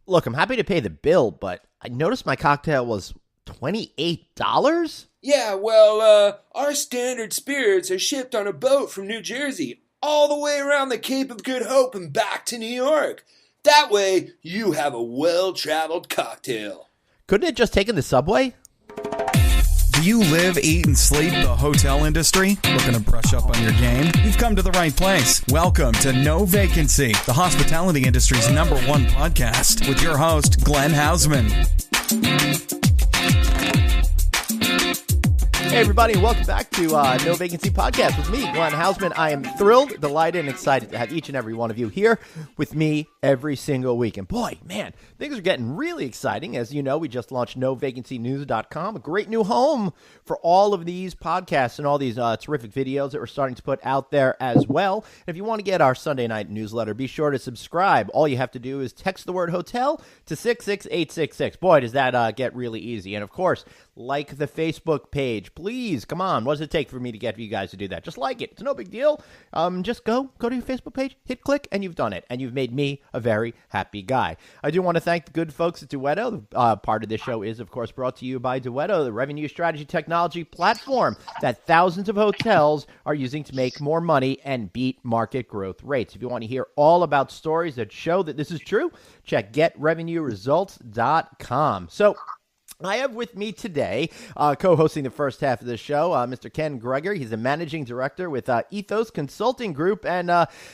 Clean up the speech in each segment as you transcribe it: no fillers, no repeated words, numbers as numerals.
Look, I'm happy to pay the bill, but I noticed my cocktail was $28? Yeah, well, our standard spirits are shipped on a boat from New Jersey all the way around the Cape of Good Hope and back to New York. That way, you have a well-traveled cocktail. Couldn't it just taken the subway? Do you live, eat, and sleep the hotel industry? Looking to brush up on your game? You've come to the right place. Welcome to No Vacancy, the hospitality industry's #1 podcast, with your host, Glenn Hausman. Hey, everybody, and welcome back to No Vacancy Podcast with me, Glenn Hausman. I am thrilled, delighted, and excited to have each and every one of you here with me every single week. And boy, man, things are getting really exciting. As you know, we just launched NoVacancyNews.com, a great new home for all of these podcasts and all these terrific videos that we're starting to put out there as well. And if you want to get our Sunday night newsletter, be sure to subscribe. All you have to do is text the word hotel to 66866. Boy, does that get really easy. And of course, like the Facebook page. Please, come on. What does it take for me to get you guys to do that? Just like it. It's no big deal. Just go to your Facebook page, hit click, and you've done it. And you've made me a very happy guy. I do want to thank the good folks at Duetto. Part of this show is, of course, brought to you by Duetto, the revenue strategy technology platform that thousands of hotels are using to make more money and beat market growth rates. If you want to hear all about stories that show that this is true, check getrevenueresults.com. So, I have with me today, co-hosting the first half of the show, Mr. Ken Greger. He's a managing director with AETHOS Consulting Group. And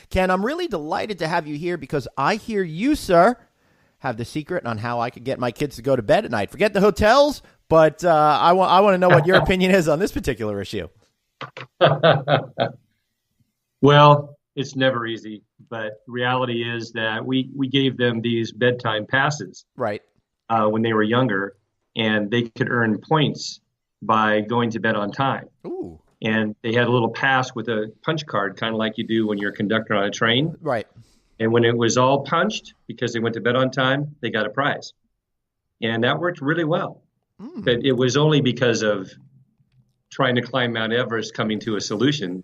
Ken, I'm really delighted to have you here because I hear you, sir, have the secret on how I could get my kids to go to bed at night. Forget the hotels, but I want to know what your opinion is on this particular issue. Well, it's never easy, but reality is that we gave them these bedtime passes Right. When they were younger. And they could earn points by going to bed on time. Ooh. And they had a little pass with a punch card, kind of like you do when you're a conductor on a train. Right. And when it was all punched, because they went to bed on time, they got a prize. And that worked really well. But it was only because of trying to climb Mount Everest coming to a solution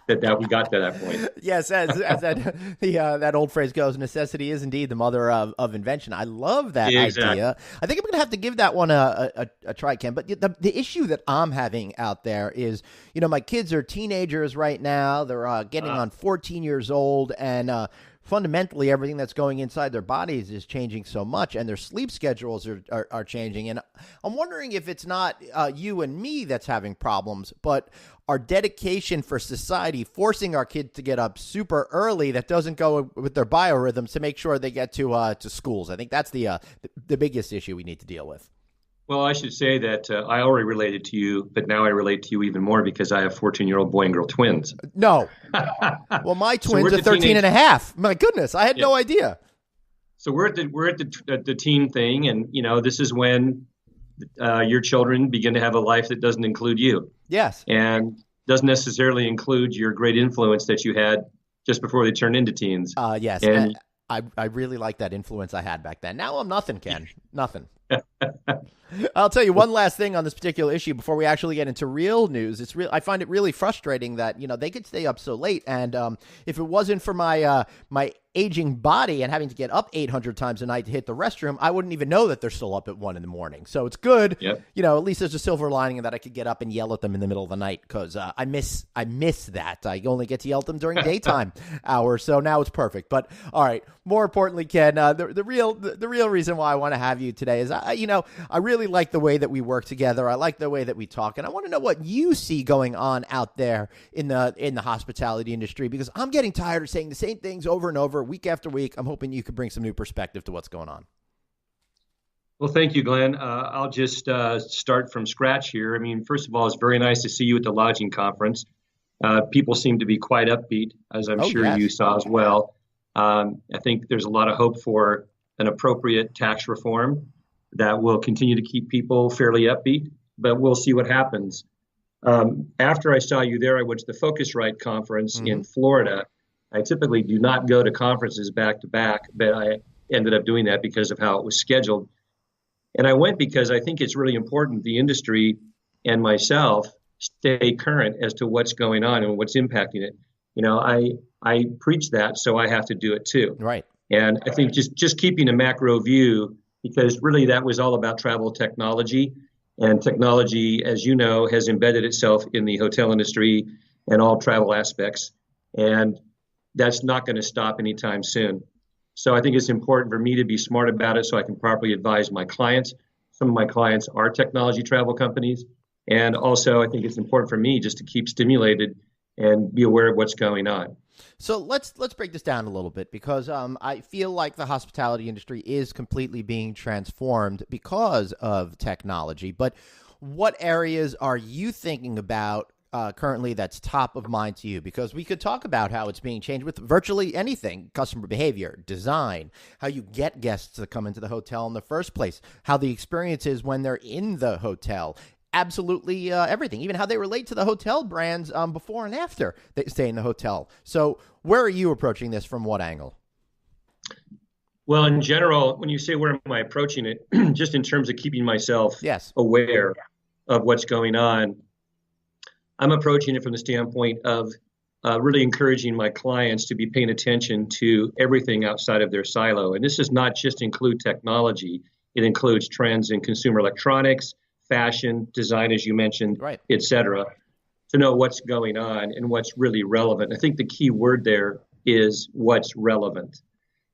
that we got to that point. Yes, as that old phrase goes, necessity is indeed the mother of invention. I love that idea. I think I'm going to have to give that one a try, Ken. But the issue that I'm having out there is, my kids are teenagers right now. They're getting on 14 years old, and fundamentally, everything that's going inside their bodies is changing so much, and their sleep schedules are changing. And I'm wondering if it's not you and me that's having problems, but our dedication for society forcing our kids to get up super early that doesn't go with their biorhythms to make sure they get to schools. I think that's the biggest issue we need to deal with. Well, I should say that I already related to you, but now I relate to you even more because I have 14-year-old boy and girl twins. No. Well, my twins are 13 and a half. My goodness, I had no idea. So we're at the teen thing, and this is when your children begin to have a life that doesn't include you. Yes. And doesn't necessarily include your great influence that you had just before they turned into teens. Yes. And I really like that influence I had back then. Now I'm nothing, Ken. Nothing. I'll tell you one last thing on this particular issue before we actually get into real news. I find it really frustrating that they could stay up so late, and if it wasn't for my aging body and having to get up 800 times a night to hit the restroom, I wouldn't even know that they're still up at 1 a.m. So it's good. Yep. At least there's a silver lining in that I could get up and yell at them in the middle of the night because I miss that. I only get to yell at them during daytime hours, so now it's perfect. But all right, more importantly, Ken, the real reason why I want to have you today is I really like the way that we work together. I like the way that we talk, and I want to know what you see going on out there in the hospitality industry, because I'm getting tired of saying the same things over and over, week after week. I'm hoping you could bring some new perspective to what's going on. Well, thank you, Glenn. I'll just start from scratch here. I mean, first of all, it's very nice to see you at the lodging conference. People seem to be quite upbeat, as I'm sure yes. you saw as well. I think there's a lot of hope for an appropriate tax reform that will continue to keep people fairly upbeat, but we'll see what happens. After I saw you there, I went to the Focusrite conference in Florida. I typically do not go to conferences back to back, but I ended up doing that because of how it was scheduled. And I went because I think it's really important the industry and myself stay current as to what's going on and what's impacting it. I preach that, so I have to do it too. Right. And I think just keeping a macro view, because really that was all about travel technology. And technology, as you know, has embedded itself in the hotel industry and all travel aspects. And that's not going to stop anytime soon. So I think it's important for me to be smart about it so I can properly advise my clients. Some of my clients are technology travel companies. And also I think it's important for me just to keep stimulated and be aware of what's going on. So let's break this down a little bit, because I feel like the hospitality industry is completely being transformed because of technology. But what areas are you thinking about currently that's top of mind to you? Because we could talk about how it's being changed with virtually anything: customer behavior, design, how you get guests to come into the hotel in the first place, how the experience is when they're in the hotel. Absolutely everything, even how they relate to the hotel brands before and after they stay in the hotel. So where are you approaching this, from what angle? Well, in general, when you say where am I approaching it, just in terms of keeping myself aware of what's going on, I'm approaching it from the standpoint of really encouraging my clients to be paying attention to everything outside of their silo. And this does not just include technology. It includes trends in consumer electronics, fashion, design, as you mentioned, et cetera, to know what's going on and what's really relevant. I think the key word there is what's relevant,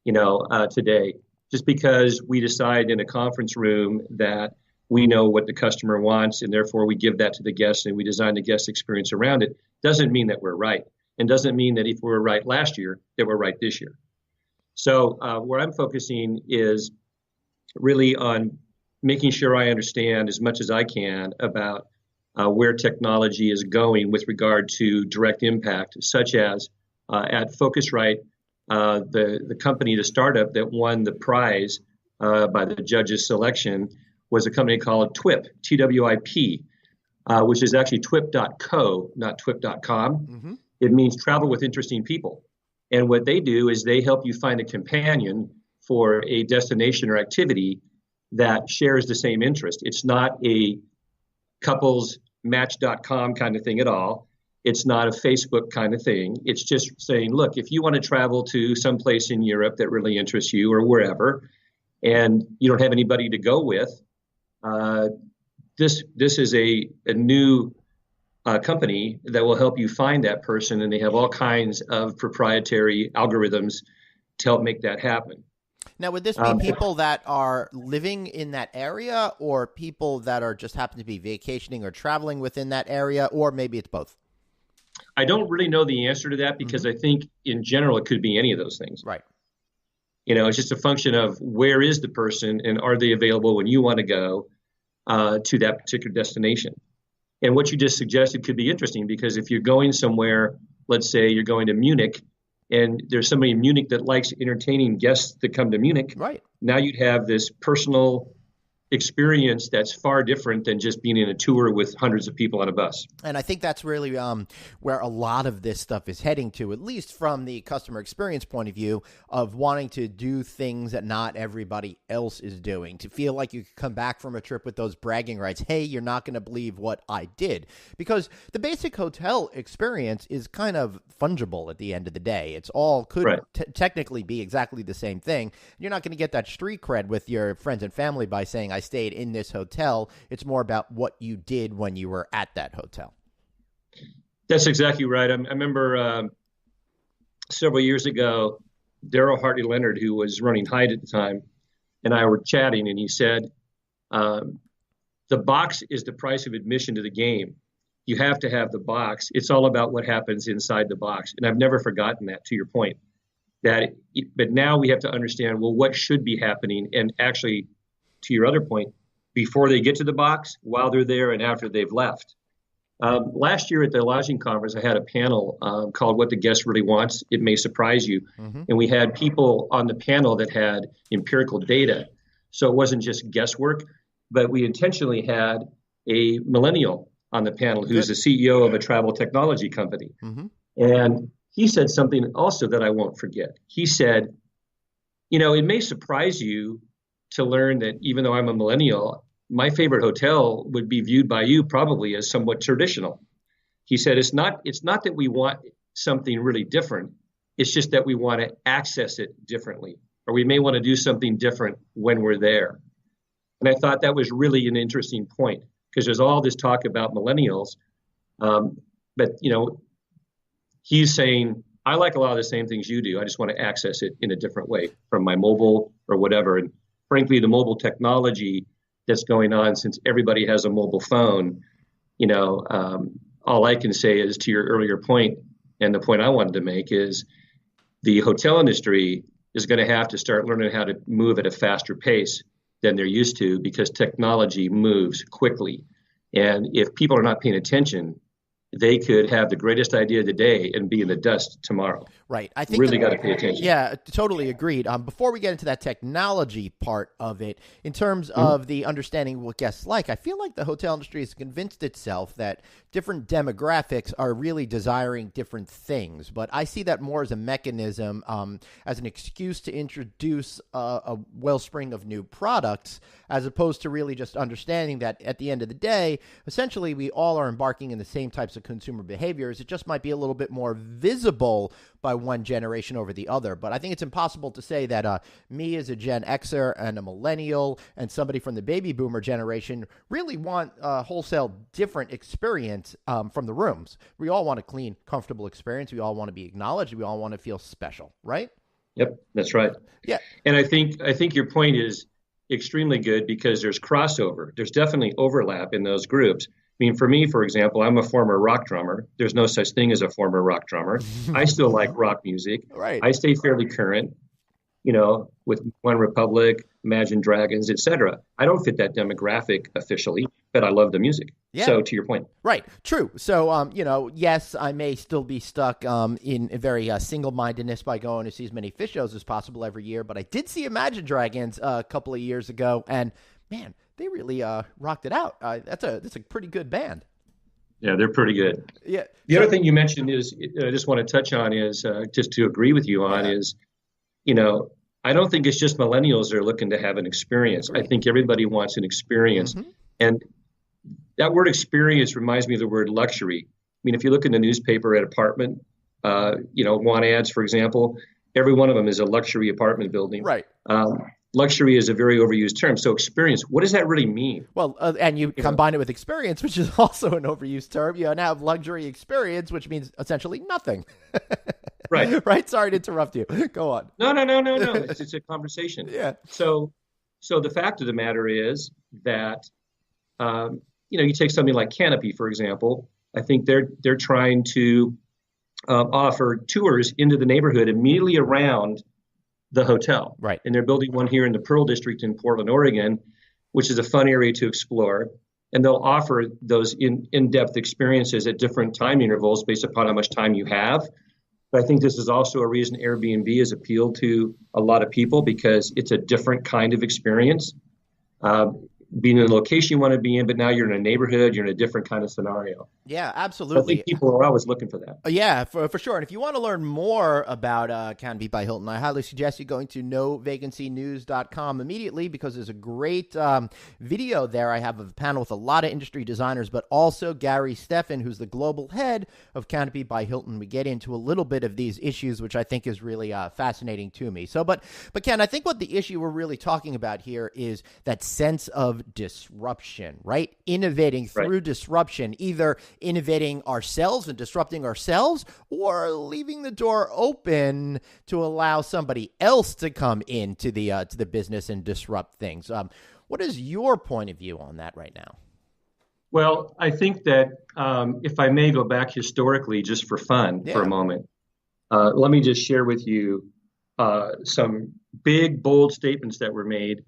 today. Just because we decide in a conference room that we know what the customer wants and therefore we give that to the guests and we design the guest experience around it, doesn't mean that we're right. And doesn't mean that if we were right last year, that we're right this year. So where I'm focusing is really on making sure I understand as much as I can about where technology is going with regard to direct impact, such as at Focusrite, the company, the startup that won the prize by the judges' selection was a company called TWIP, TWIP, which is actually twip.co, not twip.com. Mm-hmm. It means travel with interesting people. And what they do is they help you find a companion for a destination or activity that shares the same interest. It's not a couplesmatch.com kind of thing at all. It's not a Facebook kind of thing. It's just saying, look, if you want to travel to some place in Europe that really interests you or wherever, and you don't have anybody to go with, this is a new company that will help you find that person, and they have all kinds of proprietary algorithms to help make that happen. Now, would this be people that are living in that area, or people that are just happen to be vacationing or traveling within that area, or maybe it's both? I don't really know the answer to that, because I think in general it could be any of those things. Right. It's just a function of where is the person and are they available when you want to go to that particular destination. And what you just suggested could be interesting, because if you're going somewhere, let's say you're going to Munich, and there's somebody in Munich that likes entertaining guests that come to Munich. Right. Now you'd have this personal experience that's far different than just being in a tour with hundreds of people on a bus. And I think that's really where a lot of this stuff is heading to, at least from the customer experience point of view, of wanting to do things that not everybody else is doing, to feel like you come back from a trip with those bragging rights. Hey, you're not going to believe what I did. Because the basic hotel experience is kind of fungible at the end of the day. It's all could technically be exactly the same thing. You're not going to get that street cred with your friends and family by saying, I stayed in this hotel. It's more about what you did when you were at that hotel. That's exactly right. I remember several years ago, Daryl Hartley Leonard, who was running Hyatt at the time, and I were chatting, and he said, the box is the price of admission to the game. You have to have the box. It's all about what happens inside the box. And I've never forgotten that, to your point. But now we have to understand, well, what should be happening, and actually, to your other point, before they get to the box, while they're there, and after they've left. Last year at the lodging conference, I had a panel called What the Guest Really Wants. It May Surprise You. Mm-hmm. And we had people on the panel that had empirical data. So it wasn't just guesswork, but we intentionally had a millennial on the panel who's the CEO of a travel technology company. Mm-hmm. And he said something also that I won't forget. He said, it may surprise you to learn that even though I'm a millennial, my favorite hotel would be viewed by you probably as somewhat traditional. He said, it's not that we want something really different. It's just that we want to access it differently. or we may want to do something different when we're there. And I thought that was really an interesting point, because there's all this talk about millennials, but he's saying, I like a lot of the same things you do. I just want to access it in a different way from my mobile or whatever. And frankly, the mobile technology that's going on, since everybody has a mobile phone, all I can say is, to your earlier point, and the point I wanted to make, is the hotel industry is going to have to start learning how to move at a faster pace than they're used to, because technology moves quickly. And if people are not paying attention, they could have the greatest idea of the day and be in the dust tomorrow. Right. I think really got to pay attention. Yeah, totally agreed. Before we get into that technology part of it, in terms of the understanding what guests like, I feel like the hotel industry has convinced itself that different demographics are really desiring different things. But I see that more as a mechanism, as an excuse to introduce a wellspring of new products, as opposed to really just understanding that at the end of the day, essentially we all are embarking in the same types of consumer behaviors. It just might be a little bit more visible by one generation over the other. But I think it's impossible to say that me as a Gen Xer and a millennial and somebody from the baby boomer generation really want a wholesale different experience from the rooms. We all want a clean, comfortable experience. We all want to be acknowledged. We all want to feel special, right? Yep, that's right. Yeah. And I think your point is extremely good, because there's crossover. There's definitely overlap in those groups. I mean, for me, for example, I'm a former rock drummer. There's no such thing as a former rock drummer. I still like rock music. Right. I stay fairly current, with One Republic, Imagine Dragons, etc. I don't fit that demographic officially, but I love the music. Yeah. So to your point. Right. True. So, yes, I may still be stuck in a very single-mindedness by going to see as many Phish shows as possible every year. But I did see Imagine Dragons a couple of years ago, and man, they really rocked it out. That's a pretty good band. Yeah, they're pretty good. Yeah. The other thing you mentioned is, I just want to touch on is, just to agree with you on is, I don't think it's just millennials that are looking to have an experience. I think everybody wants an experience. Mm-hmm. And that word experience reminds me of the word luxury. I mean, if you look in the newspaper at apartment, want ads, for example, every one of them is a luxury apartment building. Right. Luxury is a very overused term. So experience, what does that really mean? Well, and you combine it with experience, which is also an overused term. You now have luxury experience, which means essentially nothing. Right. Right. Sorry to interrupt you. Go on. No. It's a conversation. Yeah. So the fact of the matter is that, you take something like Canopy, for example. I think they're trying to offer tours into the neighborhood immediately around the hotel. Right. And they're building one here in the Pearl District in Portland, Oregon, which is a fun area to explore. And they'll offer those in-depth experiences at different time intervals based upon how much time you have. But I think this is also a reason Airbnb has appealed to a lot of people, because it's a different kind of experience. Being in the location you want to be in, but now you're in a neighborhood, you're in a different kind of scenario. Yeah, absolutely. So I think people are always looking for that. Yeah, for sure. And if you want to learn more about Canopy by Hilton, I highly suggest you going to novacancynews.com immediately, because there's a great video there I have of a panel with a lot of industry designers, but also Gary Steffen, who's the global head of Canopy by Hilton. We get into a little bit of these issues, which I think is really fascinating to me. So, but Ken, I think what the issue we're really talking about here is that sense of disruption, right? Innovating through disruption, either innovating ourselves and disrupting ourselves, or leaving the door open to allow somebody else to come into the business and disrupt things. What is your point of view on that right now? Well, I think that if I may go back historically just for fun for a moment, let me just share with you some big, bold statements that were made.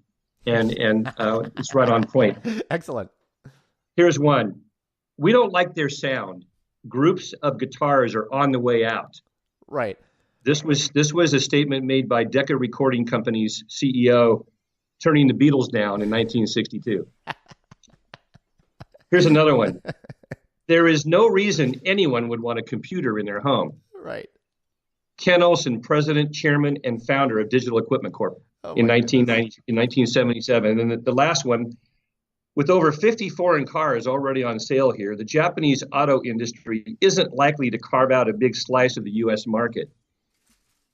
And it's right on point. Excellent. Here's one. We don't like their sound. Groups of guitars are on the way out. Right. This was a statement made by Decca Recording Company's CEO, turning the Beatles down in 1962. Here's another one. There is no reason anyone would want a computer in their home. Right. Ken Olsen, president, chairman, and founder of Digital Equipment Corp. In 1977. And then the last one, with over 50 foreign cars already on sale here, the Japanese auto industry isn't likely to carve out a big slice of the U.S. market.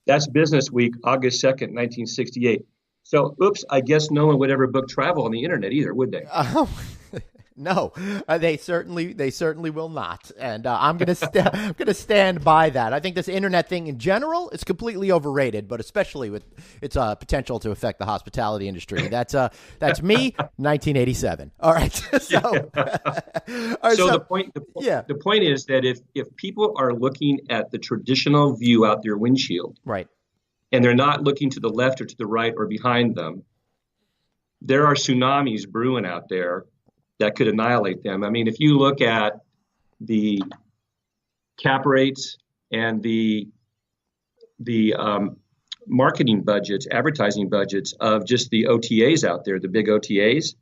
That's Business Week, August 2nd, 1968. So, oops, I guess no one would ever book travel on the internet either, would they? No, they certainly will not, and I'm gonna stand by that. I think this internet thing in general is completely overrated, but especially with its potential to affect the hospitality industry. That's me, 1987. All right. So, all right, so the point is that if people are looking at the traditional view out their windshield, right, and they're not looking to the left or to the right or behind them, there are tsunamis brewing out there that could annihilate them. I mean, if you look at the cap rates and the marketing budgets, advertising budgets of just the OTAs out there, the big OTAs,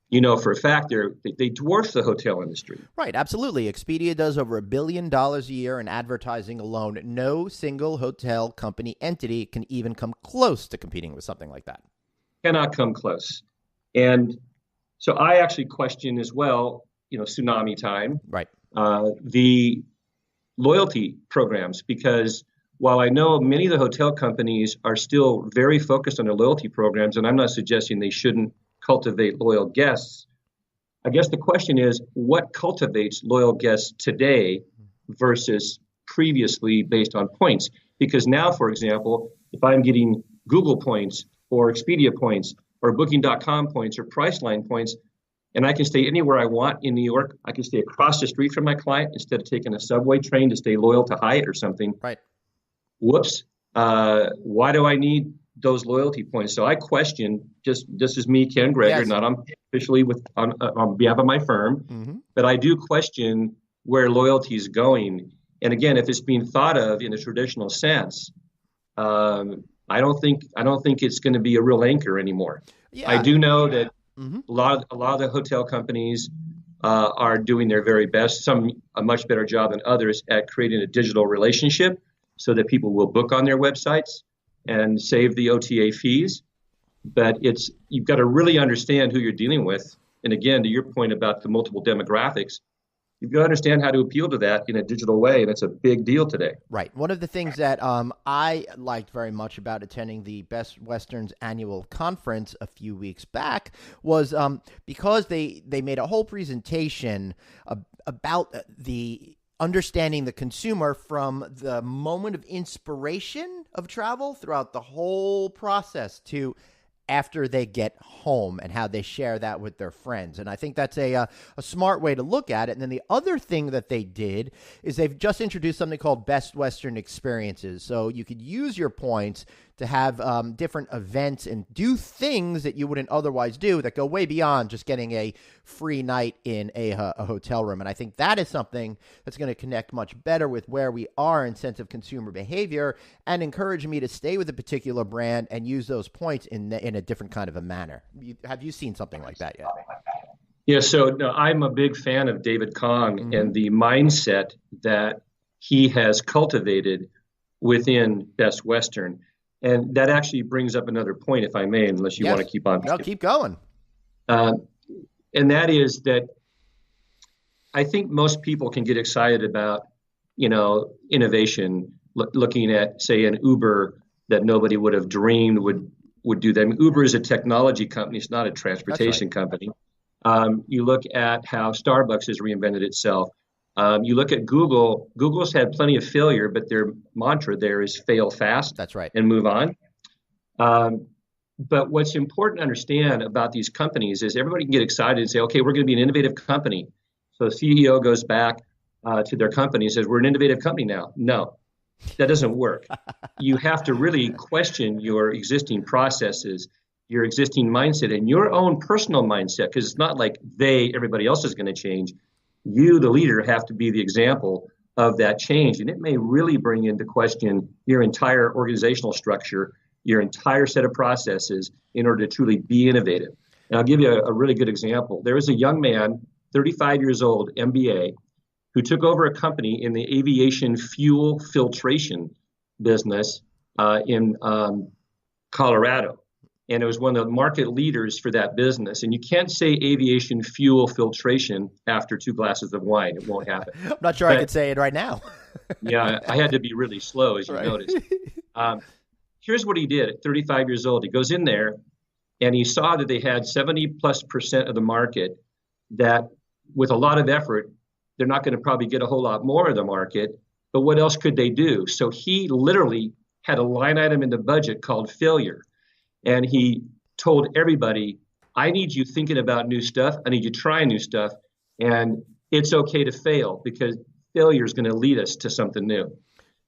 you know for a fact they dwarf the hotel industry. Right, absolutely. Expedia does over $1 billion a year in advertising alone. No single hotel company entity can even come close to competing with something like that. Cannot come close. And so I actually question as well, tsunami time, right? The loyalty programs, because while I know many of the hotel companies are still very focused on their loyalty programs, and I'm not suggesting they shouldn't cultivate loyal guests, I guess the question is, what cultivates loyal guests today versus previously based on points? Because now, for example, if I'm getting Google points or Expedia points or Booking.com points or Priceline points, and I can stay anywhere I want in New York. I can stay across the street from my client instead of taking a subway train to stay loyal to Hyatt or something. Right. Whoops. Why do I need those loyalty points? So I question, this is me, Ken Greger, Yes. not officially on behalf of my firm, but I do question where loyalty is going. And again, if it's being thought of in a traditional sense, I don't think it's going to be a real anchor anymore. Yeah. I do know that a lot of the hotel companies are doing their very best, some a much better job than others at creating a digital relationship so that people will book on their websites and save the OTA fees. But you've got to really understand who you're dealing with. And again, to your point about the multiple demographics, you've got to understand how to appeal to that in a digital way, and it's a big deal today. Right. One of the things that I liked very much about attending the Best Western's annual conference a few weeks back was because they made a whole presentation about the understanding the consumer from the moment of inspiration of travel throughout the whole process to after they get home and how they share that with their friends. And I think that's a smart way to look at it. And then the other thing that they did is they've just introduced something called Best Western Experiences. So you could use your points to have different events and do things that you wouldn't otherwise do that go way beyond just getting a free night in a hotel room. And I think that is something that's going to connect much better with where we are in sense of consumer behavior and encourage me to stay with a particular brand and use those points in a different kind of a manner. Have you seen something like that yet? Yeah, so no, I'm a big fan of David Kong and the mindset that he has cultivated within Best Western. And that actually brings up another point, if I may, unless you want to keep on. No, keep going. And that is that I think most people can get excited about, innovation, looking at, say, an Uber that nobody would have dreamed would do that. I mean, Uber is a technology company. It's not a transportation company. You look at how Starbucks has reinvented itself. You look at Google. Google's had plenty of failure, but their mantra there is fail fast. That's right. And move on. But what's important to understand about these companies is everybody can get excited and say, okay, we're going to be an innovative company. So the CEO goes back to their company and says, we're an innovative company now. No, that doesn't work. You have to really question your existing processes, your existing mindset, and your own personal mindset, because it's not like everybody else is going to change. You, the leader, have to be the example of that change. And it may really bring into question your entire organizational structure, your entire set of processes in order to truly be innovative. And I'll give you a really good example. There was a young man, 35 years old, MBA, who took over a company in the aviation fuel filtration business in Colorado. And it was one of the market leaders for that business. And you can't say aviation fuel filtration after 2 glasses of wine. It won't happen. I'm not sure I could say it right now. Yeah, I had to be really slow, as you noticed. Here's what he did at 35 years old. He goes in there and he saw that they had 70+% of the market, that with a lot of effort, they're not going to probably get a whole lot more of the market, but what else could they do? So he literally had a line item in the budget called failure. And he told everybody, I need you thinking about new stuff. I need you trying new stuff. And it's okay to fail, because failure is going to lead us to something new.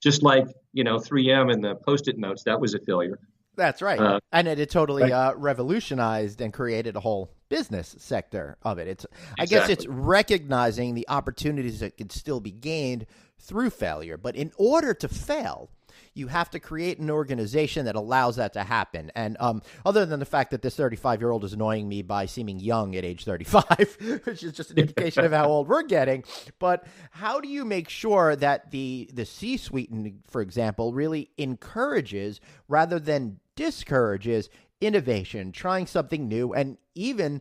Just like, 3M and the Post-it notes, that was a failure. That's right. And it totally right. revolutionized and created a whole business sector of it. I Exactly. guess it's recognizing the opportunities that can still be gained through failure. But in order to fail, you have to create an organization that allows that to happen. And other than the fact that this 35-year-old is annoying me by seeming young at age 35, which is just an indication of how old we're getting, but how do you make sure that the C-suite, for example, really encourages rather than discourages innovation, trying something new, and even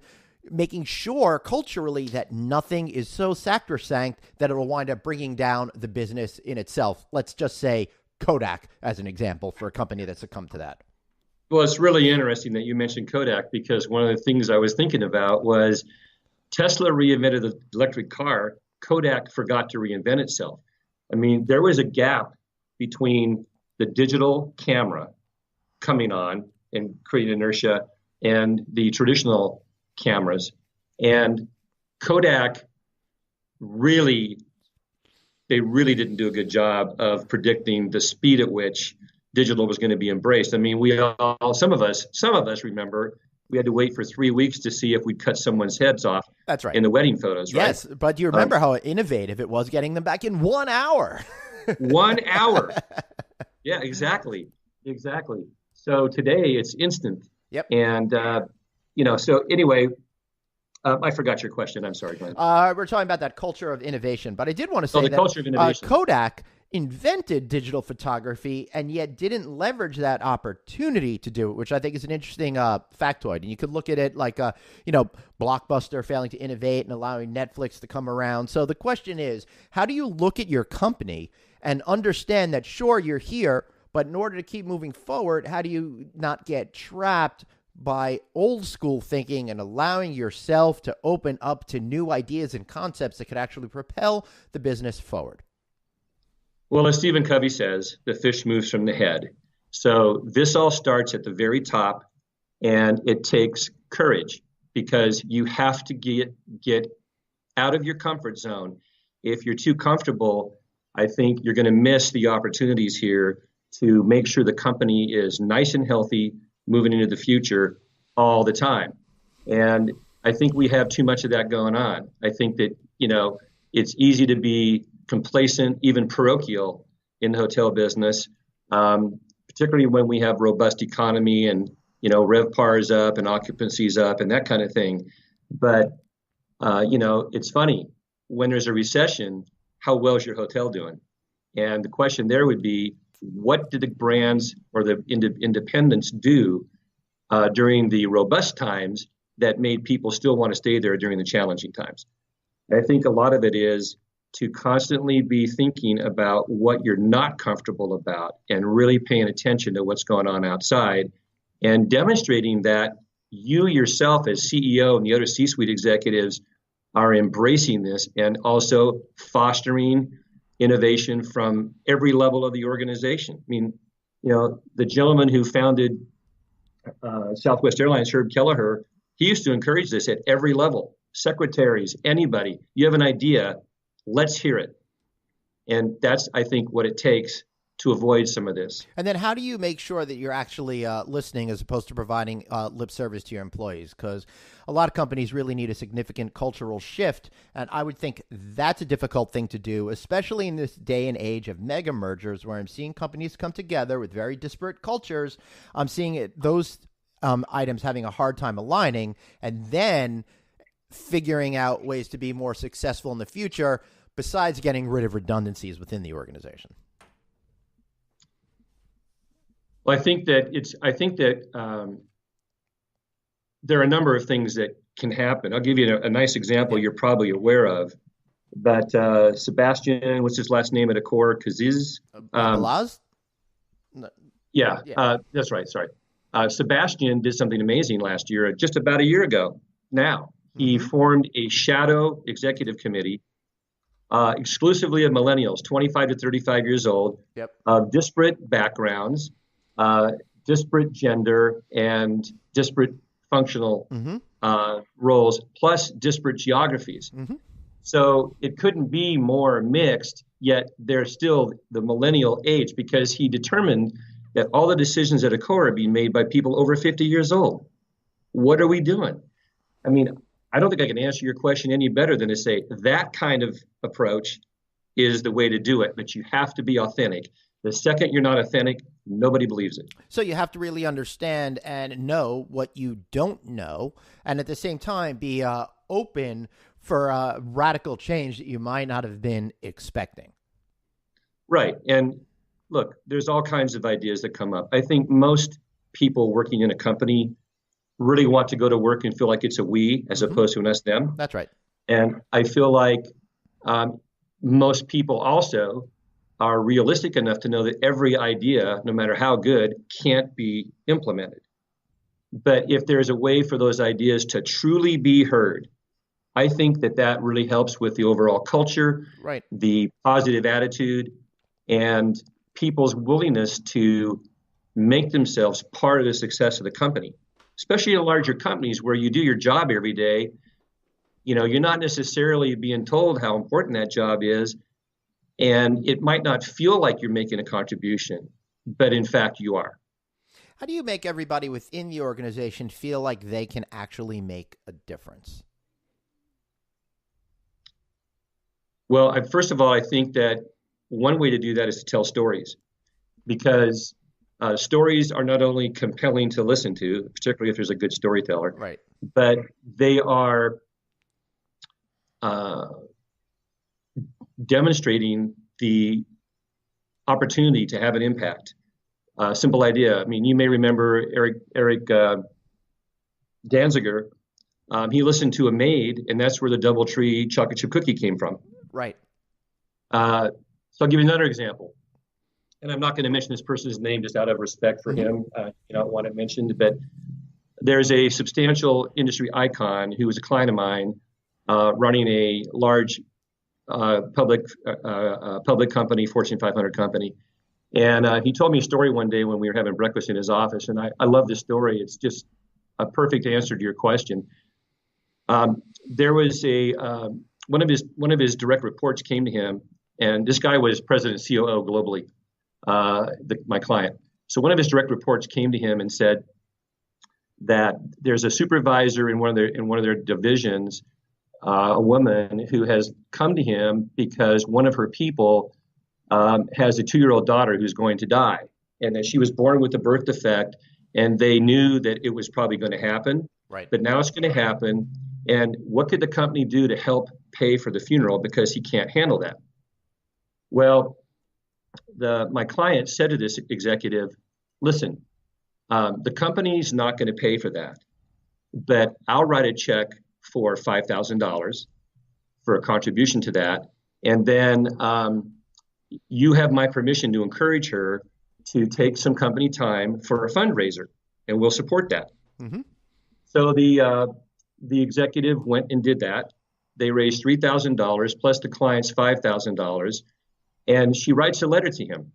making sure culturally that nothing is so sacrosanct that it'll wind up bringing down the business in itself? Let's just say Kodak as an example for a company that's succumbed to that. Well, it's really interesting that you mentioned Kodak, because one of the things I was thinking about was Tesla reinvented the electric car. Kodak forgot to reinvent itself. I mean, there was a gap between the digital camera coming on and creating inertia and the traditional cameras. And Kodak really didn't do a good job of predicting the speed at which digital was going to be embraced. I mean, some of us remember we had to wait for 3 weeks to see if we'd cut someone's heads off. That's right. In the wedding photos, right? Yes, but do you remember how innovative it was getting them back in 1 hour? 1 hour. Yeah, exactly. So today it's instant. Yep. And, so anyway, I forgot your question. I'm sorry, Glenn. We're talking about that culture of innovation, but I did want to say the culture of innovation. Kodak invented digital photography and yet didn't leverage that opportunity to do it, which I think is an interesting factoid. And you could look at it like, Blockbuster failing to innovate and allowing Netflix to come around. So the question is, how do you look at your company and understand that, sure, you're here, but in order to keep moving forward, how do you not get trapped by old school thinking and allowing yourself to open up to new ideas and concepts that could actually propel the business forward? Well, as Stephen Covey says, the fish moves from the head. So this all starts at the very top, and it takes courage, because you have to get out of your comfort zone. If you're too comfortable, I think you're going to miss the opportunities here to make sure the company is nice and healthy moving into the future all the time. And I think we have too much of that going on. I think that, it's easy to be complacent, even parochial in the hotel business, particularly when we have robust economy and, RevPAR is up and occupancy is up and that kind of thing. But, it's funny, when there's a recession, how well is your hotel doing? And the question there would be, what did the brands or the independents do during the robust times that made people still want to stay there during the challenging times? And I think a lot of it is to constantly be thinking about what you're not comfortable about and really paying attention to what's going on outside and demonstrating that you yourself as CEO and the other C-suite executives are embracing this and also fostering innovation from every level of the organization. I mean, the gentleman who founded Southwest Airlines, Herb Kelleher, he used to encourage this at every level. Secretaries, anybody, you have an idea, let's hear it. And that's, I think, what it takes to avoid some of this. And then how do you make sure that you're actually listening as opposed to providing lip service to your employees? Because a lot of companies really need a significant cultural shift. And I would think that's a difficult thing to do, especially in this day and age of mega mergers where I'm seeing companies come together with very disparate cultures. I'm seeing those items having a hard time aligning and then figuring out ways to be more successful in the future besides getting rid of redundancies within the organization. Well, I think that there are a number of things that can happen. I'll give you a nice example you're probably aware of. But Sebastian, what's his last name at Accor? Kaziz? Balaz? Yeah, Yeah. that's right. Sorry. Sebastian did something amazing last year, just about a year ago now. He Mm-hmm. formed a shadow executive committee exclusively of millennials, 25 to 35 years old, Yep. of disparate backgrounds, uh, disparate gender, and disparate functional Mm-hmm. roles, plus disparate geographies. Mm-hmm. So it couldn't be more mixed, yet they're still the millennial age because he determined that all the decisions at Accor are being made by people over 50 years old. What are we doing? I mean, I don't think I can answer your question any better than to say that kind of approach is the way to do it, but you have to be authentic. The second you're not authentic, nobody believes it. So you have to really understand and know what you don't know, and at the same time be open for radical change that you might not have been expecting. Right. And look, there's all kinds of ideas that come up. I think most people working in a company really want to go to work and feel like it's a we as opposed to an us them. That's right. And I feel like most people also are realistic enough to know that every idea, no matter how good, can't be implemented. But if there's a way for those ideas to truly be heard, I think that really helps with the overall culture, Right. the positive attitude, and people's willingness to make themselves part of the success of the company, especially in larger companies where you do your job every day. You know, you're not necessarily being told how important that job is, and it might not feel like you're making a contribution, but in fact you are. How do you make everybody within the organization feel like they can actually make a difference? Well, first of all, I think that one way to do that is to tell stories, because stories are not only compelling to listen to, particularly if there's a good storyteller, Right. but they are demonstrating the opportunity to have an impact. Simple idea. I mean, you may remember Eric Danziger. He listened to a maid, and that's where the DoubleTree chocolate chip cookie came from. Right. So I'll give you another example. And I'm not going to mention this person's name just out of respect for him. You don't want it mentioned, but there's a substantial industry icon who was a client of mine, running a large public company, Fortune 500 company. And he told me a story one day when we were having breakfast in his office, and I love this story. It's just a perfect answer to your question. There was one of his direct reports came to him, and this guy was president COO globally, my client. So one of his direct reports came to him and said that there's a supervisor in one of their divisions, a woman who has come to him because one of her people has a 2-year-old daughter who's going to die, and that she was born with a birth defect, and they knew that it was probably going to happen. Right. But now it's going to happen. And what could the company do to help pay for the funeral, because he can't handle that? Well, my client said to this executive, listen, the company's not going to pay for that, but I'll write a check for $5,000 for a contribution to that. And then you have my permission to encourage her to take some company time for a fundraiser, and we'll support that. Mm-hmm. So the executive went and did that. They raised $3,000 plus the client's $5,000. And she writes a letter to him.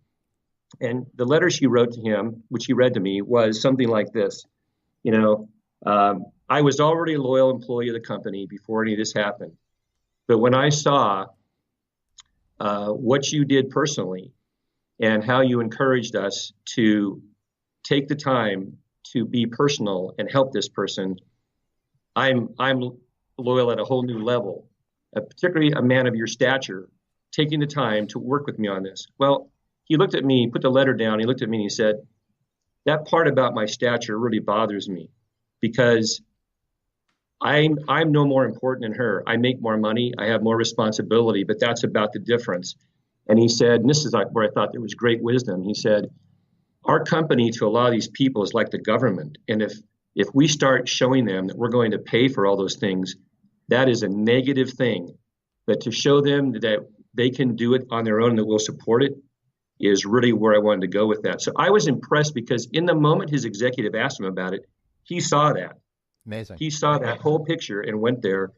And the letter she wrote to him, which he read to me, was something like this. You know, I was already a loyal employee of the company before any of this happened. But when I saw what you did personally and how you encouraged us to take the time to be personal and help this person, I'm loyal at a whole new level, particularly a man of your stature, taking the time to work with me on this. Well, he looked at me, put the letter down, he looked at me and he said, that part about my stature really bothers me, because I'm no more important than her. I make more money, I have more responsibility, but that's about the difference. And he said, and this is where I thought there was great wisdom. He said, our company to a lot of these people is like the government. And if we start showing them that we're going to pay for all those things, that is a negative thing. But to show them that they can do it on their own and that we'll support it, is really where I wanted to go with that. So I was impressed because in the moment his executive asked him about it, he saw that. Amazing. He saw that whole picture and went there.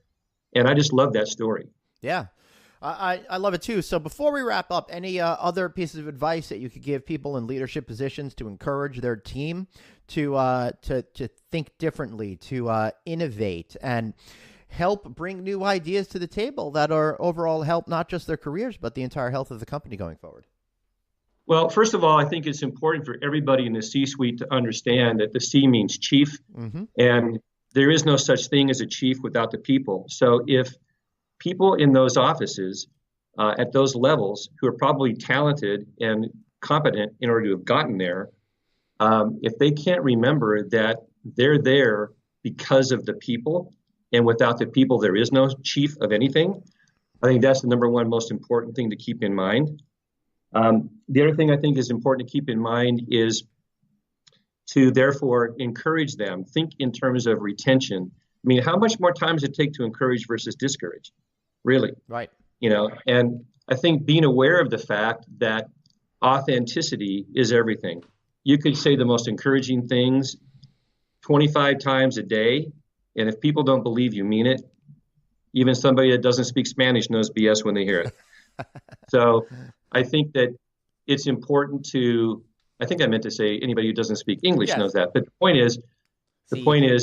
And I just love that story. Yeah. I love it too. So before we wrap up, any other pieces of advice that you could give people in leadership positions to encourage their team to think differently, to innovate, and help bring new ideas to the table that are overall help not just their careers, but the entire health of the company going forward? Well, first of all, I think it's important for everybody in the C-suite to understand that the C means chief, and there is no such thing as a chief without the people. So if people in those offices at those levels who are probably talented and competent in order to have gotten there, if they can't remember that they're there because of the people, and without the people, there is no chief of anything, I think that's the number one most important thing to keep in mind. The other thing I think is important to keep in mind is to therefore encourage them. Think in terms of retention. I mean, how much more time does it take to encourage versus discourage? Really? Right. And I think being aware of the fact that authenticity is everything. You could say the most encouraging things 25 times a day, and if people don't believe you mean it, even somebody that doesn't speak Spanish knows BS when they hear it. So I think that it's important to, I think I meant to say anybody who doesn't speak English knows that. But the point is,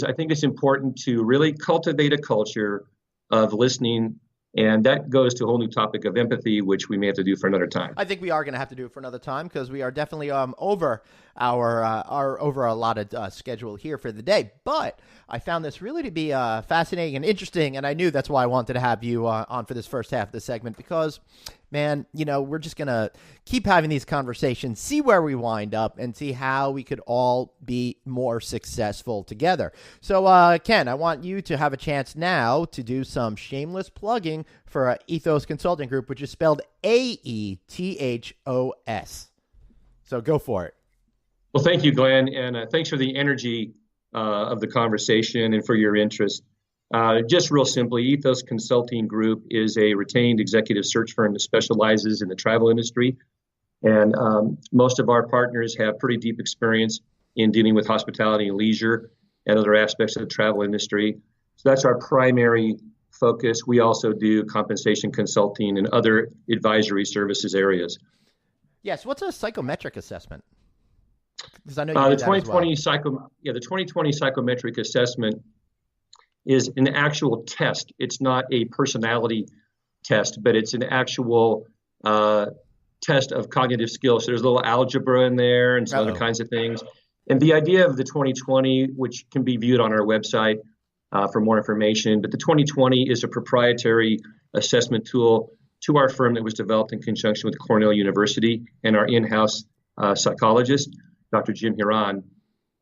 I think it's important to really cultivate a culture of listening. And that goes to a whole new topic of empathy, which we may have to do for another time. I think we are going to have to do it for another time because we are definitely over our over allotted schedule here for the day. But I found this really to be fascinating and interesting, and I knew that's why I wanted to have you on for this first half of the segment because, man, we're just going to keep having these conversations, see where we wind up, and see how we could all be more successful together. So, Ken, I want you to have a chance now to do some shameless plugging for AETHOS Consulting Group, which is spelled AETHOS. So go for it. Well, thank you, Glenn, and thanks for the energy of the conversation and for your interest. Just real simply, AETHOS Consulting Group is a retained executive search firm that specializes in the travel industry. And most of our partners have pretty deep experience in dealing with hospitality and leisure and other aspects of the travel industry. So that's our primary focus. We also do compensation consulting and other advisory services areas. Yes. What's a psychometric assessment? Because I know the 2020 the 2020 psychometric assessment is an actual test. It's not a personality test, but it's an actual test of cognitive skills. So there's a little algebra in there and some other kinds of things. And the idea of the 2020, which can be viewed on our website for more information, but the 2020 is a proprietary assessment tool to our firm that was developed in conjunction with Cornell University and our in-house psychologist, Dr. Jim Huron.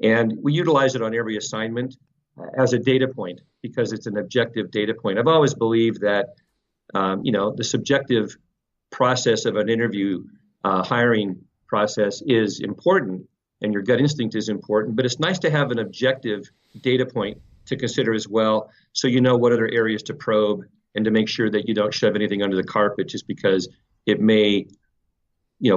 And we utilize it on every assignment as a data point because it's an objective data point. I've always believed that, the subjective process of an interview hiring process is important and your gut instinct is important, but it's nice to have an objective data point to consider as well so you know what other areas to probe and to make sure that you don't shove anything under the carpet just because it may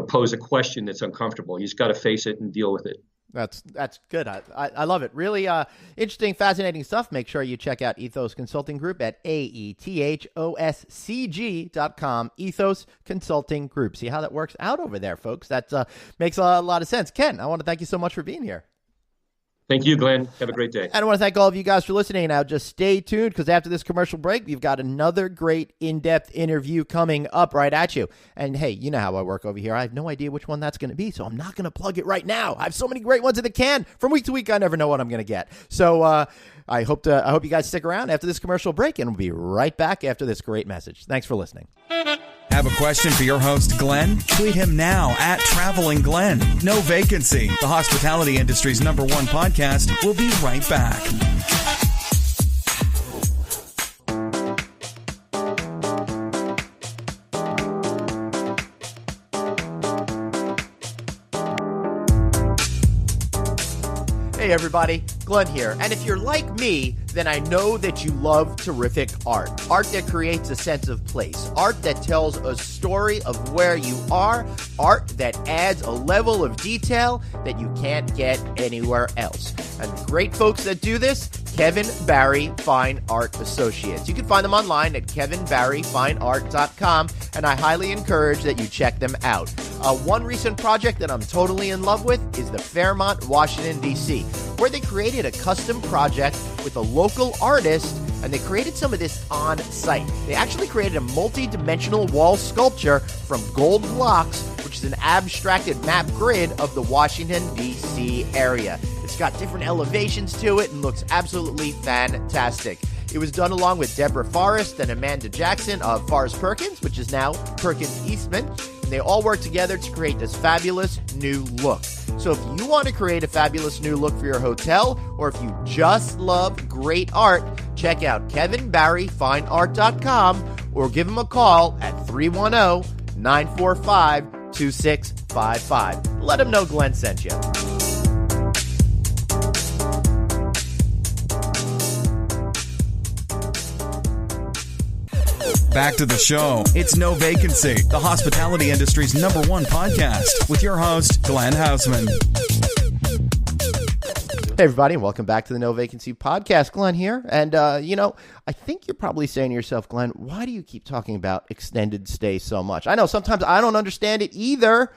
pose a question that's uncomfortable. You just got to face it and deal with it. That's good. I love it. Really interesting, fascinating stuff. Make sure you check out AETHOS Consulting Group at AETHOSCG.com. AETHOS Consulting Group. See how that works out over there, folks. That makes a lot of sense. Ken, I want to thank you so much for being here. Thank you, Glenn. Have a great day. And I want to thank all of you guys for listening. Now, just stay tuned because after this commercial break, we've got another great in-depth interview coming up right at you. And hey, you know how I work over here. I have no idea which one that's going to be, so I'm not going to plug it right now. I have so many great ones in the can. From week to week, I never know what I'm going to get. So I hope you guys stick around after this commercial break, and we'll be right back after this great message. Thanks for listening. Have a question for your host, Glenn? Tweet him now at Traveling Glenn. No Vacancy, the hospitality industry's #1 podcast. We'll be right back. Hey, everybody. Glenn here, and if you're like me, then I know that you love terrific art. Art that creates a sense of place. Art that tells a story of where you are. Art that adds a level of detail that you can't get anywhere else. And great folks that do this, Kevin Barry Fine Art Associates. You can find them online at kevinbarryfineart.com, and I highly encourage that you check them out. One recent project that I'm totally in love with is the Fairmont, Washington, D.C., where they created a custom project with a local artist, and they created some of this on site. They actually created a multi-dimensional wall sculpture from gold blocks, which is an abstracted map grid of the Washington, D.C. area. It's got different elevations to it and looks absolutely fantastic. It was done along with Deborah Forrest and Amanda Jackson of Forrest Perkins, which is now Perkins Eastman. And they all work together to create this fabulous new look. So if you want to create a fabulous new look for your hotel, or if you just love great art, check out kevinbarryfineart.com or give them a call at 310-945-2655. Let them know Glenn sent you. Back to the show. It's No Vacancy, the hospitality industry's #1 podcast with your host, Glenn Hausman. Hey, everybody, and welcome back to the No Vacancy podcast. Glenn here. And, I think you're probably saying to yourself, Glenn, why do you keep talking about extended stay so much? I know sometimes I don't understand it either,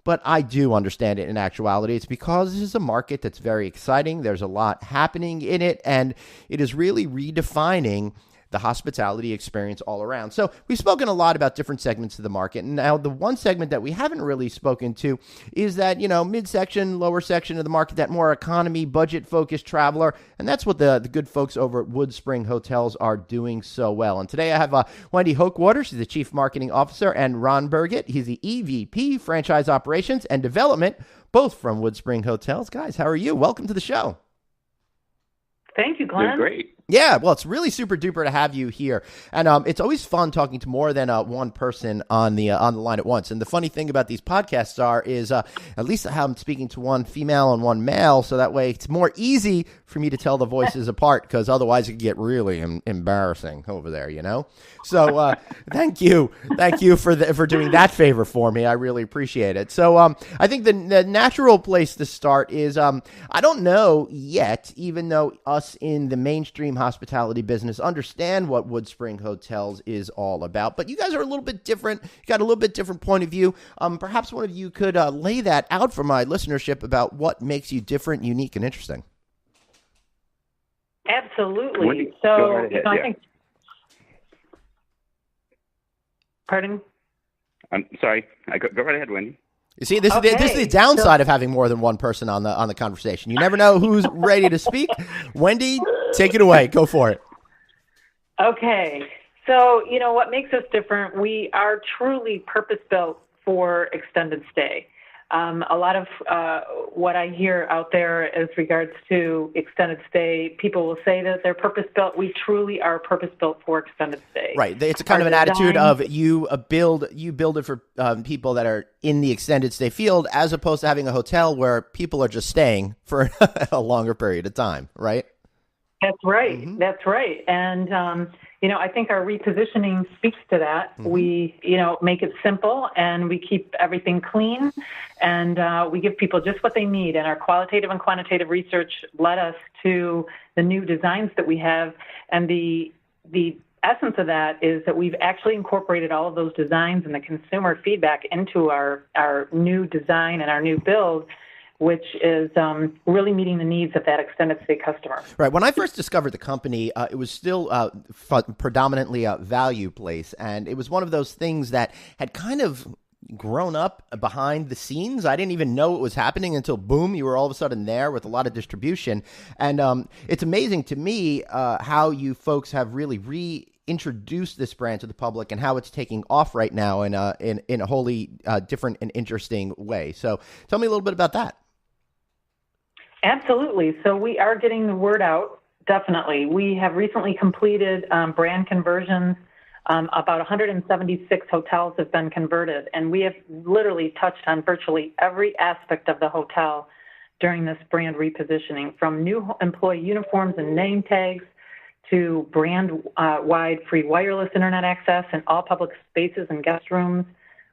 but I do understand it in actuality. It's because this is a market that's very exciting. There's a lot happening in it, and it is really redefining the hospitality experience all around. So we've spoken a lot about different segments of the market. And now the one segment that we haven't really spoken to is that, midsection, lower section of the market, that more economy, budget-focused traveler. And that's what the good folks over at Woodspring Hotels are doing so well. And today I have Wendy Hoekwater. She's the Chief Marketing Officer, and Ron Burgett. He's the EVP, Franchise Operations and Development, both from Woodspring Hotels. Guys, how are you? Welcome to the show. Thank you, Glenn. Doing great. Yeah, well, it's really super duper to have you here, and it's always fun talking to more than one person on the line at once. And the funny thing about these podcasts is at least I'm speaking to one female and one male, so that way it's more easy for me to tell the voices apart, because otherwise it could get really embarrassing over there, So thank you for doing that favor for me. I really appreciate it. So I think the natural place to start is I don't know yet, even though us in the mainstream hospitality business understand what Woodspring Hotels is all about, but you guys are a little bit different. You got a little bit different point of view. Perhaps one of you could lay that out for my listenership about what makes you different, unique, and interesting. Absolutely. Wendy, so, go right ahead, I yeah. think. Pardon? I'm sorry. Go right ahead, Wendy. You see, this is the downside of having more than one person on the conversation. You never know who's ready to speak. Wendy, take it away. Go for it. Okay. So, what makes us different, we are truly purpose-built for extended stay. A lot of what I hear out there as regards to extended stay, people will say that they're purpose-built. We truly are purpose-built for extended stay. Right. It's a kind of an attitude of you build it for people that are in the extended stay field, as opposed to having a hotel where people are just staying for a longer period of time, right? That's right. Mm-hmm. That's right. And, I think our repositioning speaks to that. Mm-hmm. We, make it simple, and we keep everything clean, and we give people just what they need. And our qualitative and quantitative research led us to the new designs that we have. And the essence of that is that we've actually incorporated all of those designs and the consumer feedback into our new design and our new build, which is really meeting the needs of that extended stay customer. Right. When I first discovered the company, it was still predominantly a value place. And it was one of those things that had kind of grown up behind the scenes. I didn't even know it was happening until, boom, you were all of a sudden there with a lot of distribution. And it's amazing to me how you folks have really reintroduced this brand to the public and how it's taking off right now in a wholly different and interesting way. So tell me a little bit about that. Absolutely. So we are getting the word out, definitely. We have recently completed brand conversions. About 176 hotels have been converted, and we have literally touched on virtually every aspect of the hotel during this brand repositioning, from new employee uniforms and name tags to brand-wide free wireless internet access in all public spaces and guest rooms.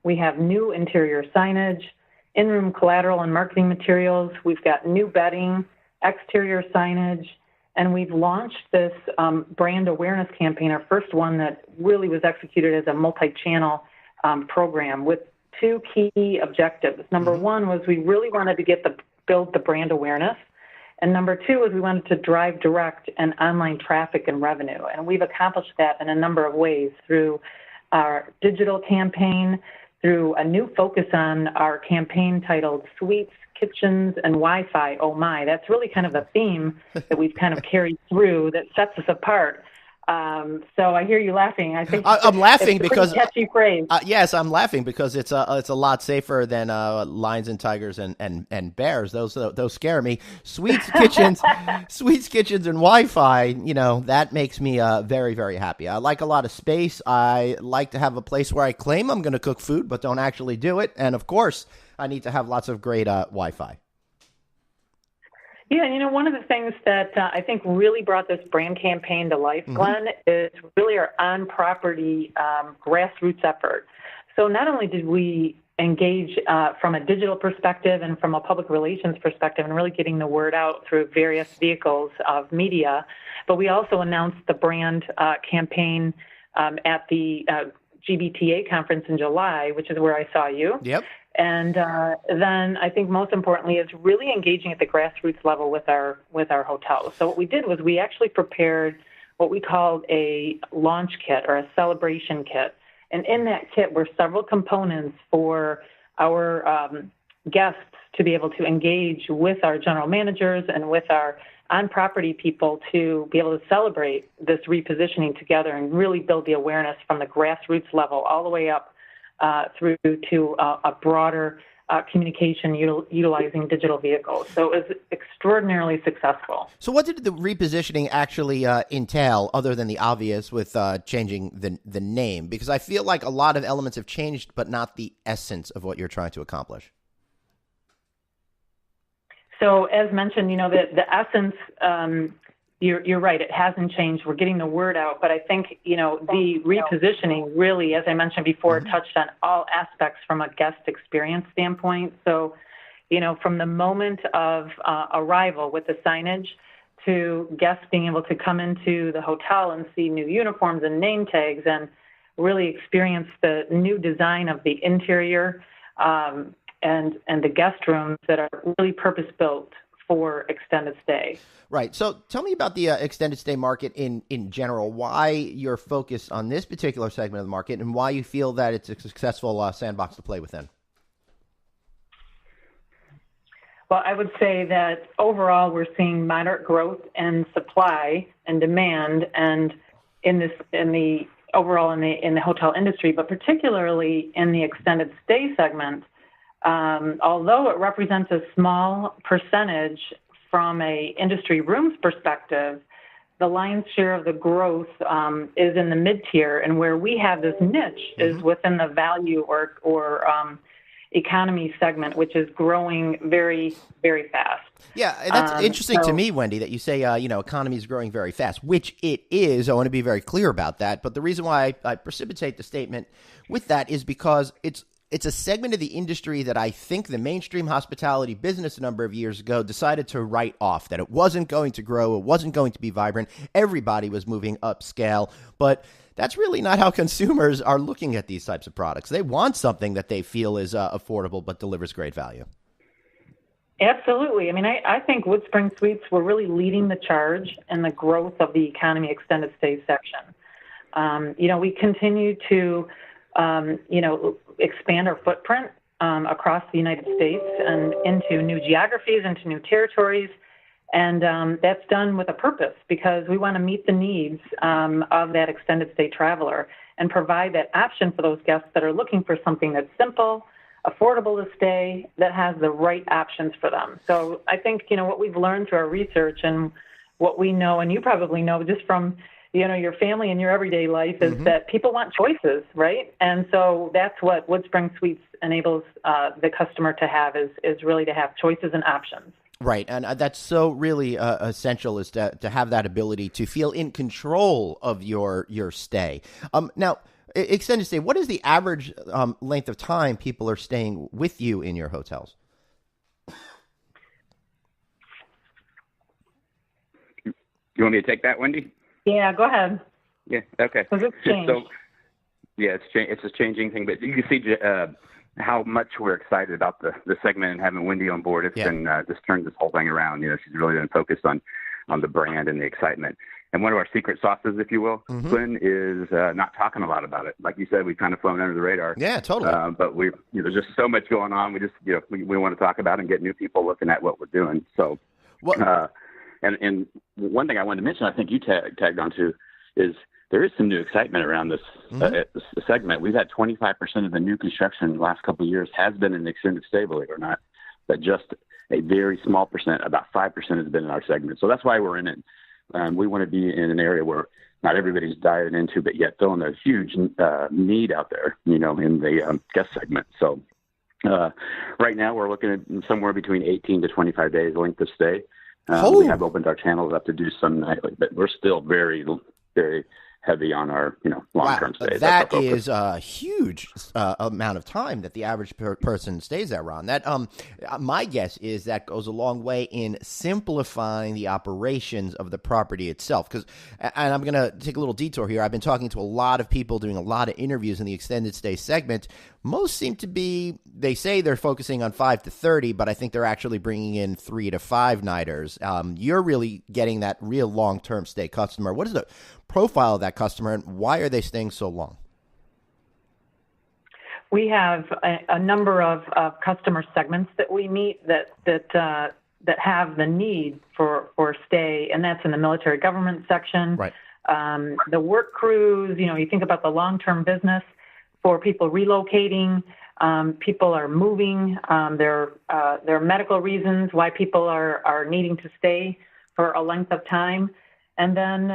We have new interior signage, in-room collateral and marketing materials. We've got new bedding, exterior signage, and we've launched this brand awareness campaign, our first one that really was executed as a multi-channel program with two key objectives. Number one was we really wanted to build the brand awareness. And number two is we wanted to drive direct and online traffic and revenue. And we've accomplished that in a number of ways through our digital campaign, through a new focus on our campaign titled Suites, Kitchens, and Wi-Fi. Oh my, that's really kind of a theme that we've kind of carried through that sets us apart. So I hear you laughing. I think I'm laughing because catchy phrase. Yes, I'm laughing because it's a lot safer than lions and tigers and bears. Those scare me. Suites, kitchens, and Wi-Fi. That makes me very, very happy. I like a lot of space. I like to have a place where I claim I'm going to cook food, but don't actually do it. And of course, I need to have lots of great Wi-Fi. Yeah, one of the things that I think really brought this brand campaign to life, Glenn, is really our on-property grassroots effort. So not only did we engage from a digital perspective and from a public relations perspective and really getting the word out through various vehicles of media, but we also announced the brand campaign at the GBTA conference in July, which is where I saw you. Yep. And then I think most importantly is really engaging at the grassroots level with our hotels. So what we did was we actually prepared what we called a launch kit or a celebration kit. And in that kit were several components for our guests to be able to engage with our general managers and with our on-property people to be able to celebrate this repositioning together and really build the awareness from the grassroots level all the way up through to a broader communication utilizing digital vehicles. So it was extraordinarily successful. So what did the repositioning actually entail, other than the obvious with changing the name? Because I feel like a lot of elements have changed, but not the essence of what you're trying to accomplish. So as mentioned, the essence, you're right, it hasn't changed. We're getting the word out, but I think, the repositioning really, as I mentioned before, touched on all aspects from a guest experience standpoint. So, from the moment of arrival with the signage to guests being able to come into the hotel and see new uniforms and name tags and really experience the new design of the interior and the guest rooms that are really purpose-built for extended stay. Right. So tell me about the extended stay market in general, why you're focused on this particular segment of the market and why you feel that it's a successful sandbox to play within. Well, I would say that overall we're seeing moderate growth in supply and demand and in the hotel industry, but particularly in the extended stay segment. Although it represents a small percentage from a industry rooms perspective, the lion's share of the growth is in the mid-tier, and where we have this niche is within the value or economy segment, which is growing very, very fast. Yeah, that's interesting to me, Wendy, that you say, economy is growing very fast, which it is. I want to be very clear about that. But the reason why I precipitate the statement with that is because it's a segment of the industry that I think the mainstream hospitality business a number of years ago decided to write off, that it wasn't going to grow, it wasn't going to be vibrant. Everybody was moving upscale, but that's really not how consumers are looking at these types of products. They want something that they feel is affordable but delivers great value. Absolutely. I mean, I think Woodspring Suites were really leading the charge in the growth of the economy extended stay section. We continue to expand our footprint across the United States and into new geographies, into new territories. And that's done with a purpose because we want to meet the needs of that extended stay traveler and provide that option for those guests that are looking for something that's simple, affordable to stay, that has the right options for them. So I think, what we've learned through our research and what we know, and you probably know just from your family and your everyday life, is that people want choices, right? And so that's what Woodspring Suites enables the customer to have is really to have choices and options. Right, and that's so really essential, is to have that ability to feel in control of your stay. Now, extended stay, what is the average length of time people are staying with you in your hotels? You want me to take that, Wendy? Yeah, go ahead. Yeah, okay. Because it's changed. So, yeah, it's a changing thing, but you can see how much we're excited about the segment and having Wendy on board. It's been just turned this whole thing around. She's really been focused on the brand and the excitement. And one of our secret sauces, if you will, Glenn, is not talking a lot about it. Like you said, we've kind of flown under the radar. Yeah, totally. But there's just so much going on. We just we want to talk about it and get new people looking at what we're doing. So, and one thing I wanted to mention, I think you tagged on to, is there is some new excitement around this segment. We've had 25% of the new construction in the last couple of years has been in extended stay, believe it or not, but just a very small percent, about 5% has been in our segment. So that's why we're in it. We want to be in an area where not everybody's diving into, but yet filling a huge need out there, in the guest segment. So right now we're looking at somewhere between 18 to 25 days length of stay. We have opened our channels up to do some nightly, but we're still very, very heavy on our, long-term stays. That is a huge amount of time that the average person stays there, Ron. That my guess is that goes a long way in simplifying the operations of the property itself. And I'm going to take a little detour here. I've been talking to a lot of people, doing a lot of interviews in the extended stay segment. Most seem to be, they say they're focusing on 5 to 30, but I think they're actually bringing in 3 to 5 nighters. You're really getting that real long-term stay customer. What is the profile of that customer, and why are they staying so long? We have a number of customer segments that we meet that have the need for stay, and that's in the military government section. Right. The work crews, you think about the long-term business for people relocating, people are moving, there are medical reasons why people are needing to stay for a length of time. And then,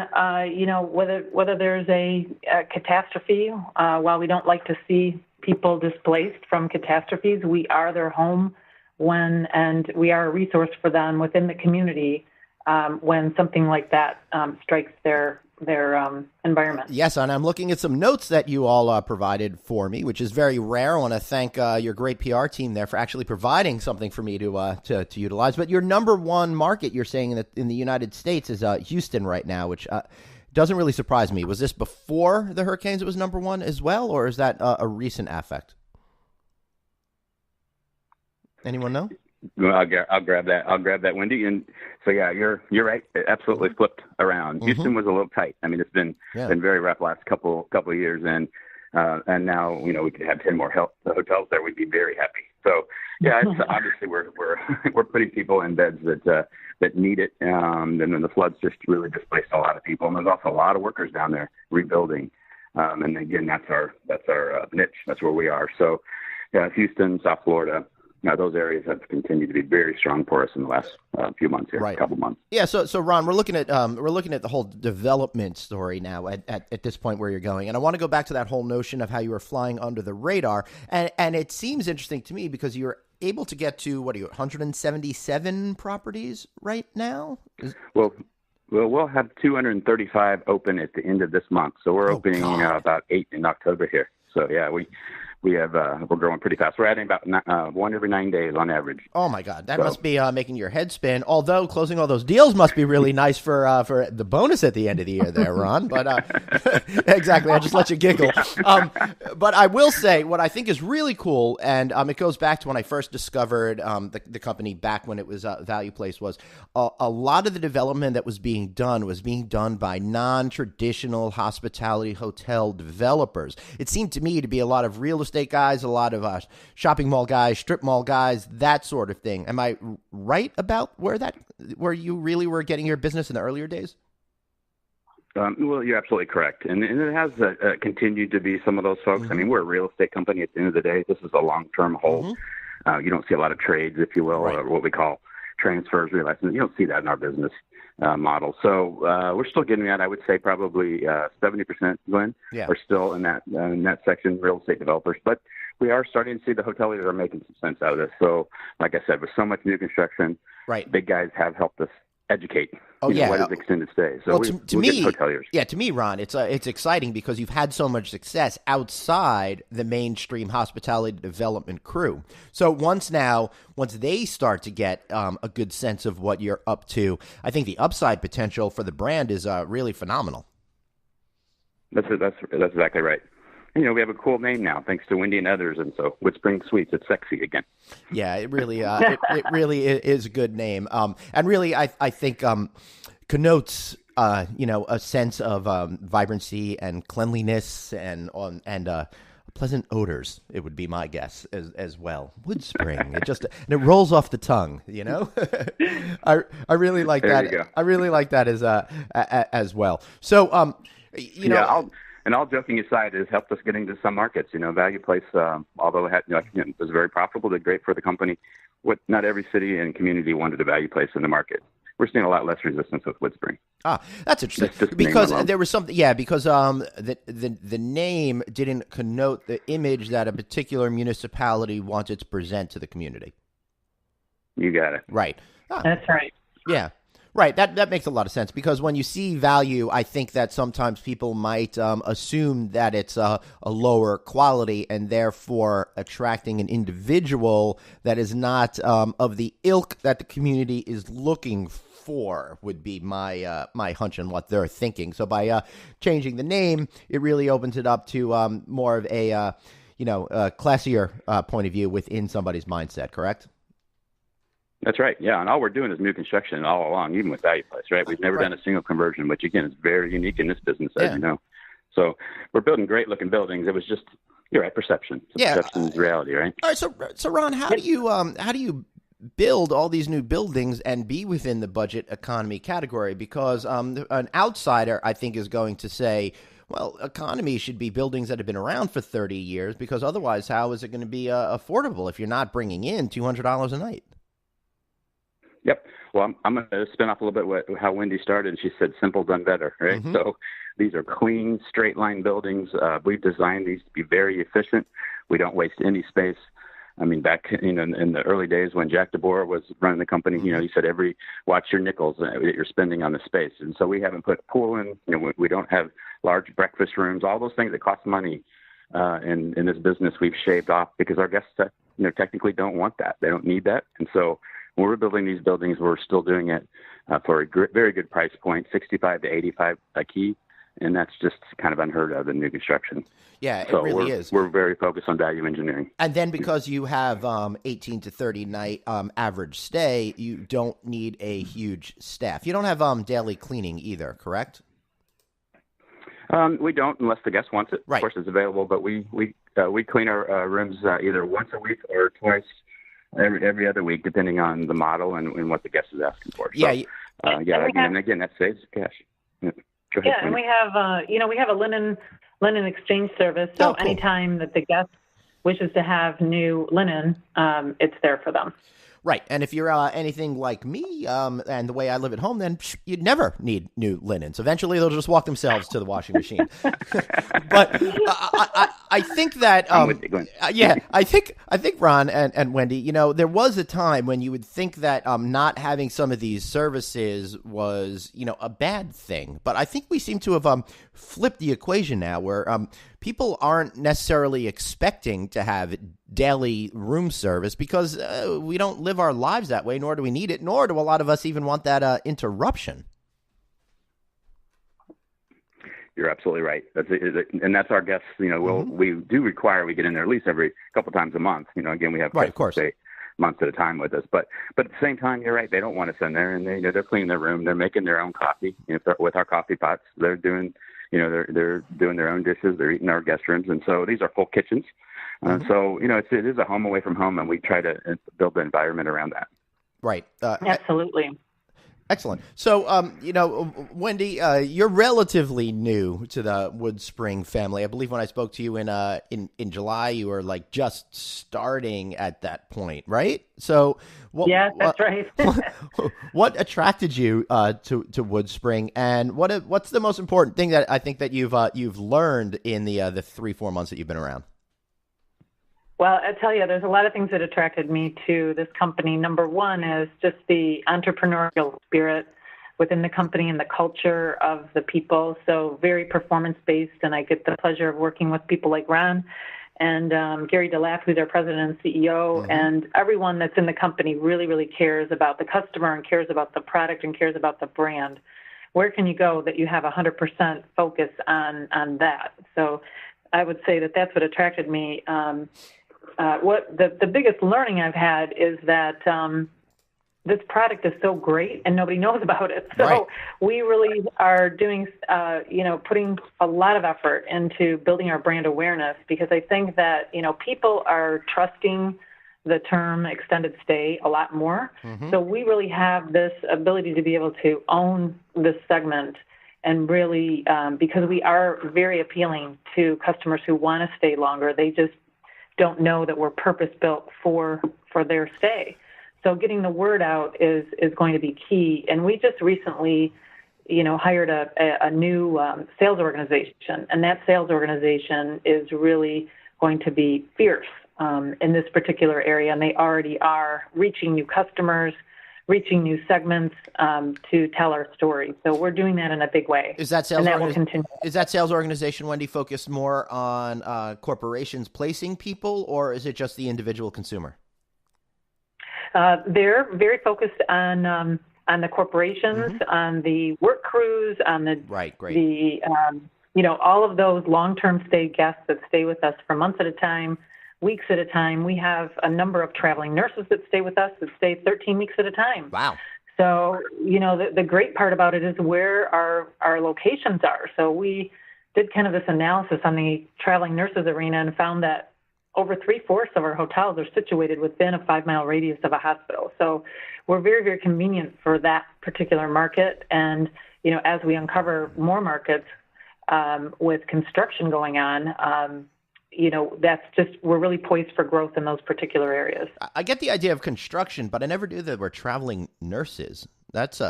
whether there's a catastrophe, while we don't like to see people displaced from catastrophes, we are their home and we are a resource for them within the community when something like that strikes their environment. Yes, and I'm looking at some notes that you all provided for me, which is very rare. I want to thank your great PR team there for actually providing something for me to utilize. But your number one market, you're saying, in the United States is Houston right now, which doesn't really surprise me. Was this before the hurricanes it was number one as well, or is that a recent affect? Anyone know? Well, I'll grab that, Wendy. And so, yeah, you're right. It absolutely flipped around. Houston was a little tight. I mean, it's been very rough last couple of years, and now we could have 10 more hotels there. We'd be very happy. So, yeah, it's obviously we're putting people in beds that need it, and then the floods just really displaced a lot of people, and there's also a lot of workers down there rebuilding. And again, that's our niche. That's where we are. So, yeah, Houston, South Florida. Now, those areas have continued to be very strong for us in the last few months here, couple months. Yeah. So Ron, we're looking at the whole development story now at this point where you're going, and I want to go back to that whole notion of how you were flying under the radar, and it seems interesting to me because you're able to get to 177 properties right now. Well, we'll have 235 open at the end of this month, so we're opening about 8 in October here. So yeah, we have we're growing pretty fast. We're adding about one every 9 days on average. Oh my God, that must be making your head spin. Although closing all those deals must be really nice for the bonus at the end of the year, there, Ron. But exactly, I'll just let you giggle. But I will say what I think is really cool, and it goes back to when I first discovered the company back when it was Value Place, was a lot of the development that was being done by non-traditional hospitality hotel developers. It seemed to me to be a lot of real estate guys, a lot of shopping mall guys, strip mall guys, that sort of thing. Am I right about where you really were getting your business in the earlier days? Well, you're absolutely correct. And it has continued to be some of those folks. I mean, we're a real estate company at the end of the day. This is a long-term hold. You don't see a lot of trades, if you will, or what we call transfers, realizing you don't see that in our business. model. So we're still getting that. I would say probably 70%, Glenn, are still in that section, real estate developers. But we are starting to see the hoteliers are making some sense out of this. So, like I said, with so much new construction, big guys have helped us educate. What is extended stay? So to me, Ron, it's exciting because you've had so much success outside the mainstream hospitality development crew. So once they start to get a good sense of what you're up to, I think the upside potential for the brand is really phenomenal. That's exactly right. And, we have a cool name now, thanks to Wendy and others, and so Woodspring Suites, it's sexy again. Yeah, it really, it really is a good name, and really, I think connotes, a sense of vibrancy and cleanliness and pleasant odors. It would be my guess as well. Woodspring, it rolls off the tongue. I really like there that. You go. I really like that as well. So, And all joking aside, it has helped us get into some markets. Value Place, although it was very profitable, did great for the company. Not every city and community wanted a Value Place in the market. We're seeing a lot less resistance with Woodspring. That's interesting. Because there was something, because the name didn't connote the image that a particular municipality wanted to present to the community. You got it. Right. That's right. Yeah. Right, that makes a lot of sense because when you see value, I think that sometimes people might assume that it's a lower quality and therefore attracting an individual that is not of the ilk that the community is looking for would be my hunch on what they're thinking. So by changing the name, it really opens it up to more of a classier point of view within somebody's mindset, correct? That's right. Yeah. And all we're doing is new construction all along, even with Value Place, right? We've never done a single conversion, which again is very unique in this business, as you know. So we're building great looking buildings. It was just, you're right, perception. Perception is reality, right? All right. So Ron, how do you build all these new buildings and be within the budget economy category? Because an outsider, I think, is going to say, well, economy should be buildings that have been around for 30 years because otherwise how is it going to be affordable if you're not bringing in $200 a night? Yep. Well, I'm going to spin off a little bit how Wendy started. She said, simple done better, right? Mm-hmm. So these are clean, straight line buildings. We've designed these to be very efficient. We don't waste any space. I mean, back in the early days when Jack DeBoer was running the company, he said, watch your nickels that you're spending on the space. And so we haven't put a pool in. We don't have large breakfast rooms, all those things that cost money. In this business, we've shaved off because our guests, technically don't want that. They don't need that. And so when we're building these buildings, we're still doing it for a very good price point, $65 to $85 a key, and that's just kind of unheard of in new construction. Yeah, it really is. We're very focused on value engineering. And then because you have 18 to 30 night average stay, you don't need a huge staff. You don't have daily cleaning either, correct? We don't unless the guest wants it. Right. Of course, it's available, but we clean our rooms either once a week or twice. Every other week, depending on the model and what the guest is asking for. So, and again, that saves cash. Yeah, go ahead, and we have a linen exchange service. So cool. Anytime that the guest wishes to have new linen, it's there for them. Right, and if you're anything like me and the way I live at home, then you'd never need new linens. Eventually, they'll just walk themselves to the washing machine. But I think that I think Ron and Wendy, there was a time when you would think that not having some of these services was a bad thing. But I think we seem to have flipped the equation now, where people aren't necessarily expecting to have daily room service because we don't live our lives that way, nor do we need it, nor do a lot of us even want that interruption. You're absolutely right. And that's our guests. We do require we get in there at least every couple times a month. Again, we have right, of course, stay months at a time with us. But at the same time, you're right. They don't want us in there, and they're cleaning their room. They're making their own coffee with our coffee pots. They're doing. They're doing their own dishes. They're eating our guest rooms, and so these are full kitchens. So it is a home away from home, and we try to build the environment around that. Right. Absolutely. Excellent. So, Wendy, you're relatively new to the Woodspring family. I believe when I spoke to you in July, you were like just starting at that point, right? So, Yes, that's right. what attracted you to Woodspring, and what's the most important thing that I think that you've learned in the 3-4 months that you've been around? Well, I tell you, there's a lot of things that attracted me to this company. Number one is just the entrepreneurial spirit within the company and the culture of the people. So very performance-based, and I get the pleasure of working with people like Ron and Gary DeLaff, who's our president and CEO, and everyone that's in the company really, really cares about the customer and cares about the product and cares about the brand. Where can you go that you have 100% focus on that? So I would say that that's what attracted me. What the biggest learning I've had is that this product is so great and nobody knows about it. So right. We really are doing, putting a lot of effort into building our brand awareness, because I think that, people are trusting the term extended stay a lot more. So we really have this ability to be able to own this segment and really, because we are very appealing to customers who want to stay longer. They just don't know that we're purpose-built for their stay. So getting the word out is going to be key. And we just recently, hired a new sales organization, and that sales organization is really going to be fierce in this particular area. And they already are reaching new customers, reaching new segments to tell our story. So we're doing that in a big way. Is that sales and that will continue. Is that sales organization, Wendy, focused more on corporations placing people, or is it just the individual consumer? They're very focused on the corporations, on the work crews, on the right, great. The all of those long-term stay guests that stay with us for months at a time, weeks at a time. We have a number of traveling nurses that stay with us that stay 13 weeks at a time. Wow. So, the great part about it is where our locations are. So we did kind of this analysis on the traveling nurses arena and found that over 3/4 of our hotels are situated within a 5-mile radius of a hospital. So we're very, very convenient for that particular market. And, as we uncover more markets with construction going on, that's just, we're really poised for growth in those particular areas. I get the idea of construction, but I never knew that we're traveling nurses. That's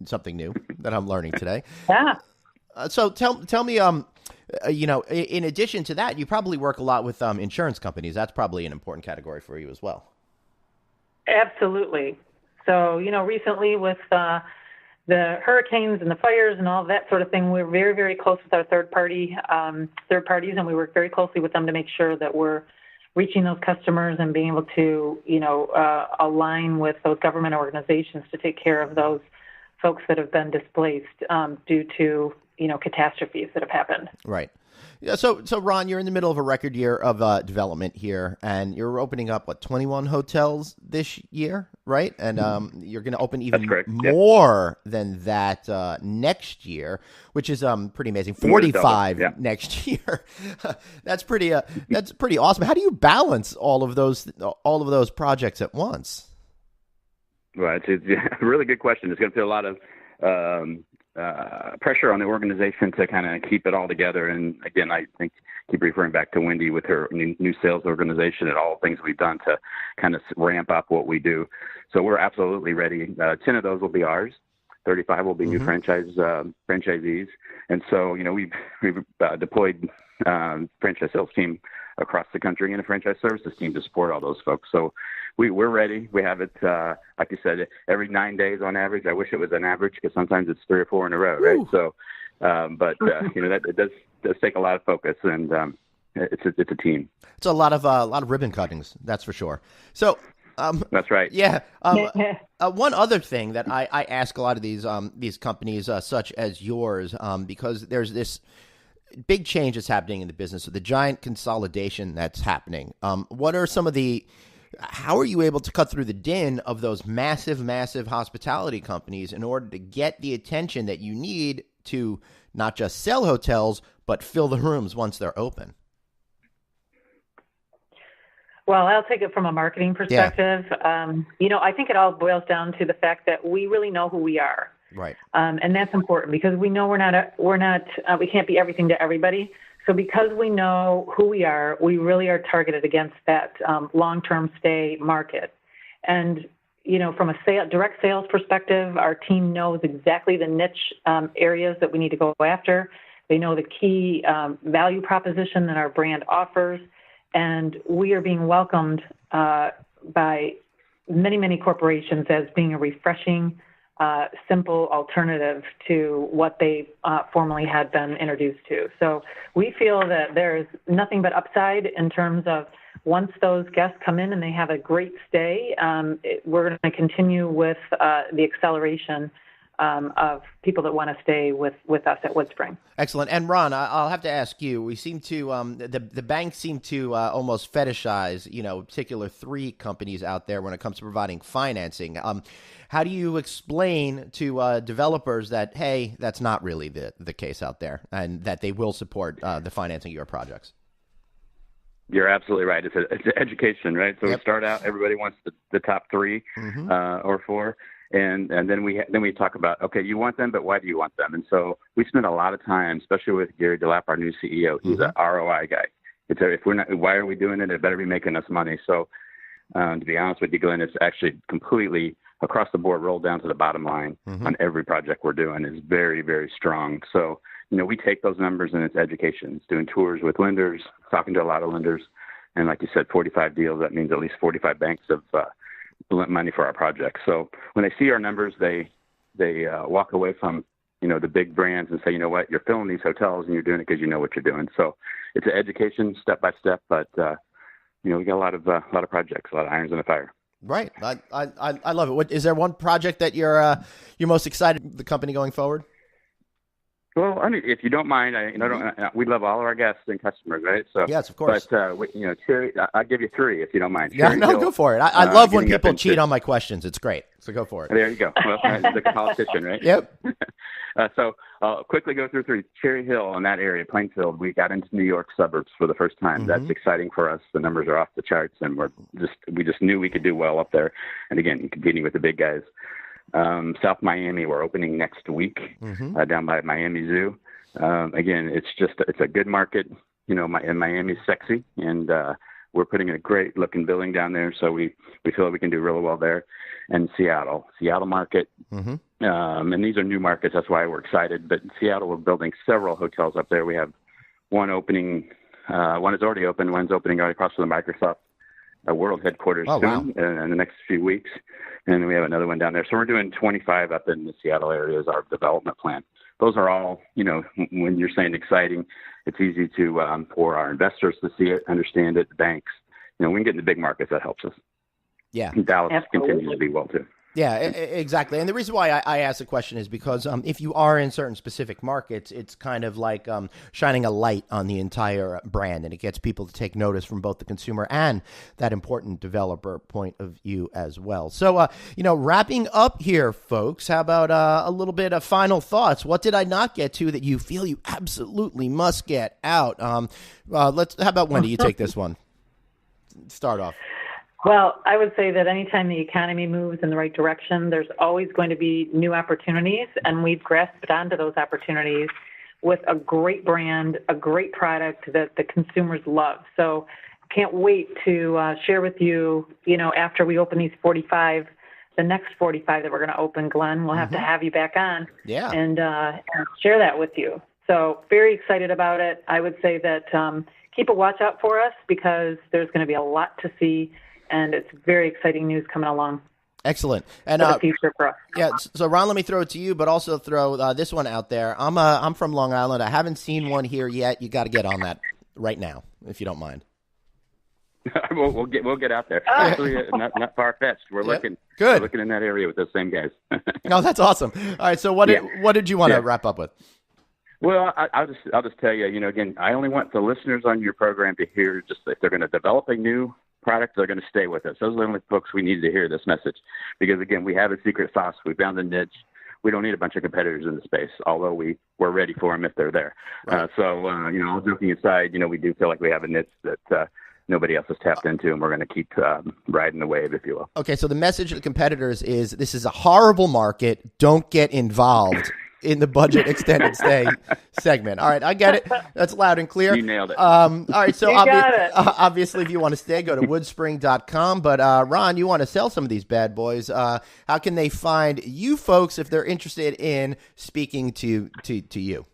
something new that I'm learning today. Yeah. So tell me, in addition to that, you probably work a lot with insurance companies. That's probably an important category for you as well. Absolutely. So, recently with the hurricanes and the fires and all of that sort of thing, we're very, very close with our third parties, and we work very closely with them to make sure that we're reaching those customers and being able to, align with those government organizations to take care of those folks that have been displaced due to, catastrophes that have happened. Right. Yeah. So Ron, you're in the middle of a record year of development here, and you're opening up 21 hotels this year, right? And you're going to open even more than that next year, which is pretty amazing. 45 next year. That's pretty awesome. How do you balance all of those projects at once? Right. It's a really good question. It's going to put a lot of pressure on the organization to kind of keep it all together. And again, I think keep referring back to Wendy with her new sales organization and all the things we've done to kind of ramp up what we do. So we're absolutely ready. 10 of those will be ours. 35 will be new franchisees. And so, we've deployed franchise sales team across the country and a franchise services team to support all those folks. So we're ready. We have it, like you said, every 9 days on average. I wish it was an average because sometimes it's 3 or 4 in a row, right? So, but that it does take a lot of focus, and it's a team. It's a lot of ribbon cuttings, that's for sure. So. That's right. Yeah. One other thing that I ask a lot of these companies, such as yours, because there's this big change that's happening in the business, with the giant consolidation that's happening. What are some of how are you able to cut through the din of those massive hospitality companies in order to get the attention that you need to not just sell hotels, but fill the rooms once they're open? Well, I'll take it from a marketing perspective. Yeah. I think it all boils down to the fact that we really know who we are. Right. And that's important because we know we can't be everything to everybody. So because we know who we are, we really are targeted against that long-term stay market. And, from a direct sales perspective, our team knows exactly the niche areas that we need to go after. They know the key value proposition that our brand offers. And we are being welcomed by many, many corporations as being a refreshing, simple alternative to what they formerly had been introduced to. So we feel that there's nothing but upside in terms of once those guests come in and they have a great stay, we're going to continue with the acceleration of people that want to stay with us at Woodspring. Excellent. And Ron, I'll have to ask you, we seem to, the banks seem to almost fetishize, particular 3 companies out there when it comes to providing financing. How do you explain to developers that, hey, that's not really the case out there and that they will support the financing of your projects? You're absolutely right. It's an education, right? So We start out, everybody wants the top 3 or 4. And then we talk about, okay, you want them, but why do you want them? And so we spend a lot of time, especially with Gary DeLapp, our new CEO, who's an ROI guy. If we're not, why are we doing it? It better be making us money. So to be honest with you, Glenn, it's actually completely across the board, rolled down to the bottom line on every project we're doing is very, very strong. So, we take those numbers and it's education. It's doing tours with lenders, talking to a lot of lenders. And like you said, 45 deals, that means at least 45 banks have lent money for our projects. So when they see our numbers, they walk away from, the big brands and say, you know what, you're filling these hotels and you're doing it because you know what you're doing. So it's an education step by step, but, we got a lot of projects, a lot of irons in the fire. Right. I love it. Is there one project that you're most excited the company going forward? Well, I mean, if you don't mind, we love all of our guests and customers, right? So yes, of course. But Cherry, I'll give you 3 if you don't mind. Yeah, no, go for it. I love when people cheat on my questions. It's great. So go for it. There you go. Well, like a politician, right? Yep. So I'll quickly go through 3. Cherry Hill in that area, Plainfield. We got into New York suburbs for the first time. That's exciting for us. The numbers are off the charts, and we just knew we could do well up there. And again, competing with the big guys. South Miami, we're opening next week down by Miami Zoo. Again, it's a good market. And Miami's sexy, and we're putting in a great looking building down there. So we feel like we can do really well there. And Seattle market. And these are new markets. That's why we're excited. But in Seattle, we're building several hotels up there. We have one opening. One is already open. One's opening right across from the Microsoft world headquarters soon in the next few weeks. And we have another one down there. So we're doing 25 up in the Seattle area is our development plan. Those are all, when you're saying exciting, it's easy to for our investors to see it, understand it, the banks. We can get in the big markets. That helps us. Yeah. And Dallas continues to be well, too. Yeah, exactly. And the reason why I asked the question is because if you are in certain specific markets, it's kind of like shining a light on the entire brand, and it gets people to take notice from both the consumer and that important developer point of view as well. So, wrapping up here, folks, how about a little bit of final thoughts? What did I not get to that you feel you absolutely must get out? How about Wendy, you take this one. Start off. Well, I would say that anytime the economy moves in the right direction, there's always going to be new opportunities, and we've grasped onto those opportunities with a great brand, a great product that the consumers love. So can't wait to share with you, after we open these 45, the next 45 that we're going to open, Glenn, we'll have to have you back on and share that with you. So very excited about it. I would say that keep a watch out for us because there's going to be a lot to see. And it's very exciting news coming along. Excellent. And for the future for us. Yeah. So Ron, let me throw it to you, but also throw this one out there. I'm from Long Island. I haven't seen one here yet. You got to get on that right now, if you don't mind. we'll get out there. Actually, not far fetched. We're looking. Good. We're looking in that area with those same guys. No, that's awesome. All right. So what did you want to wrap up with? Well, I'll just tell you. Again, I only want the listeners on your program to hear just if they're going to develop a new product, they're going to stay with us. Those are the only folks we need to hear this message. Because, again, we have a secret sauce. We found a niche. We don't need a bunch of competitors in the space, although we're ready for them if they're there. Right. All joking aside, we do feel like we have a niche that nobody else has tapped into, and we're going to keep riding the wave, if you will. Okay, so the message to the competitors is this is a horrible market. Don't get involved in the budget extended stay segment. All right, I get it. That's loud and clear. You nailed it. All right, so obviously if you want to stay, go to woodspring.com. But Ron, you want to sell some of these bad boys. How can they find you folks if they're interested in speaking to you?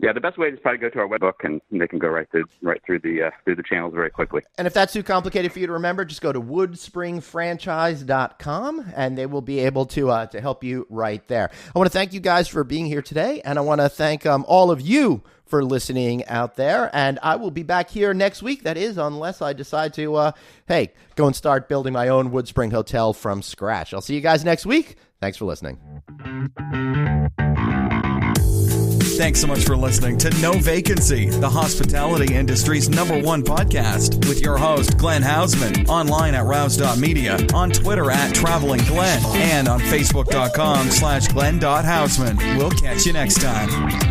Yeah, the best way is probably go to our webbook, and they can go right through the channels very quickly. And if that's too complicated for you to remember, just go to woodspringfranchise.com, and they will be able to help you right there. I want to thank you guys for being here today, and I want to thank all of you for listening out there. And I will be back here next week. That is, unless I decide to, go and start building my own Woodspring Hotel from scratch. I'll see you guys next week. Thanks for listening. Thanks so much for listening to No Vacancy, the hospitality industry's #1 podcast, with your host, Glenn Hausman, online at rouse.media, on Twitter at Traveling Glenn, and on Facebook.com/Glenn.Hausman. We'll catch you next time.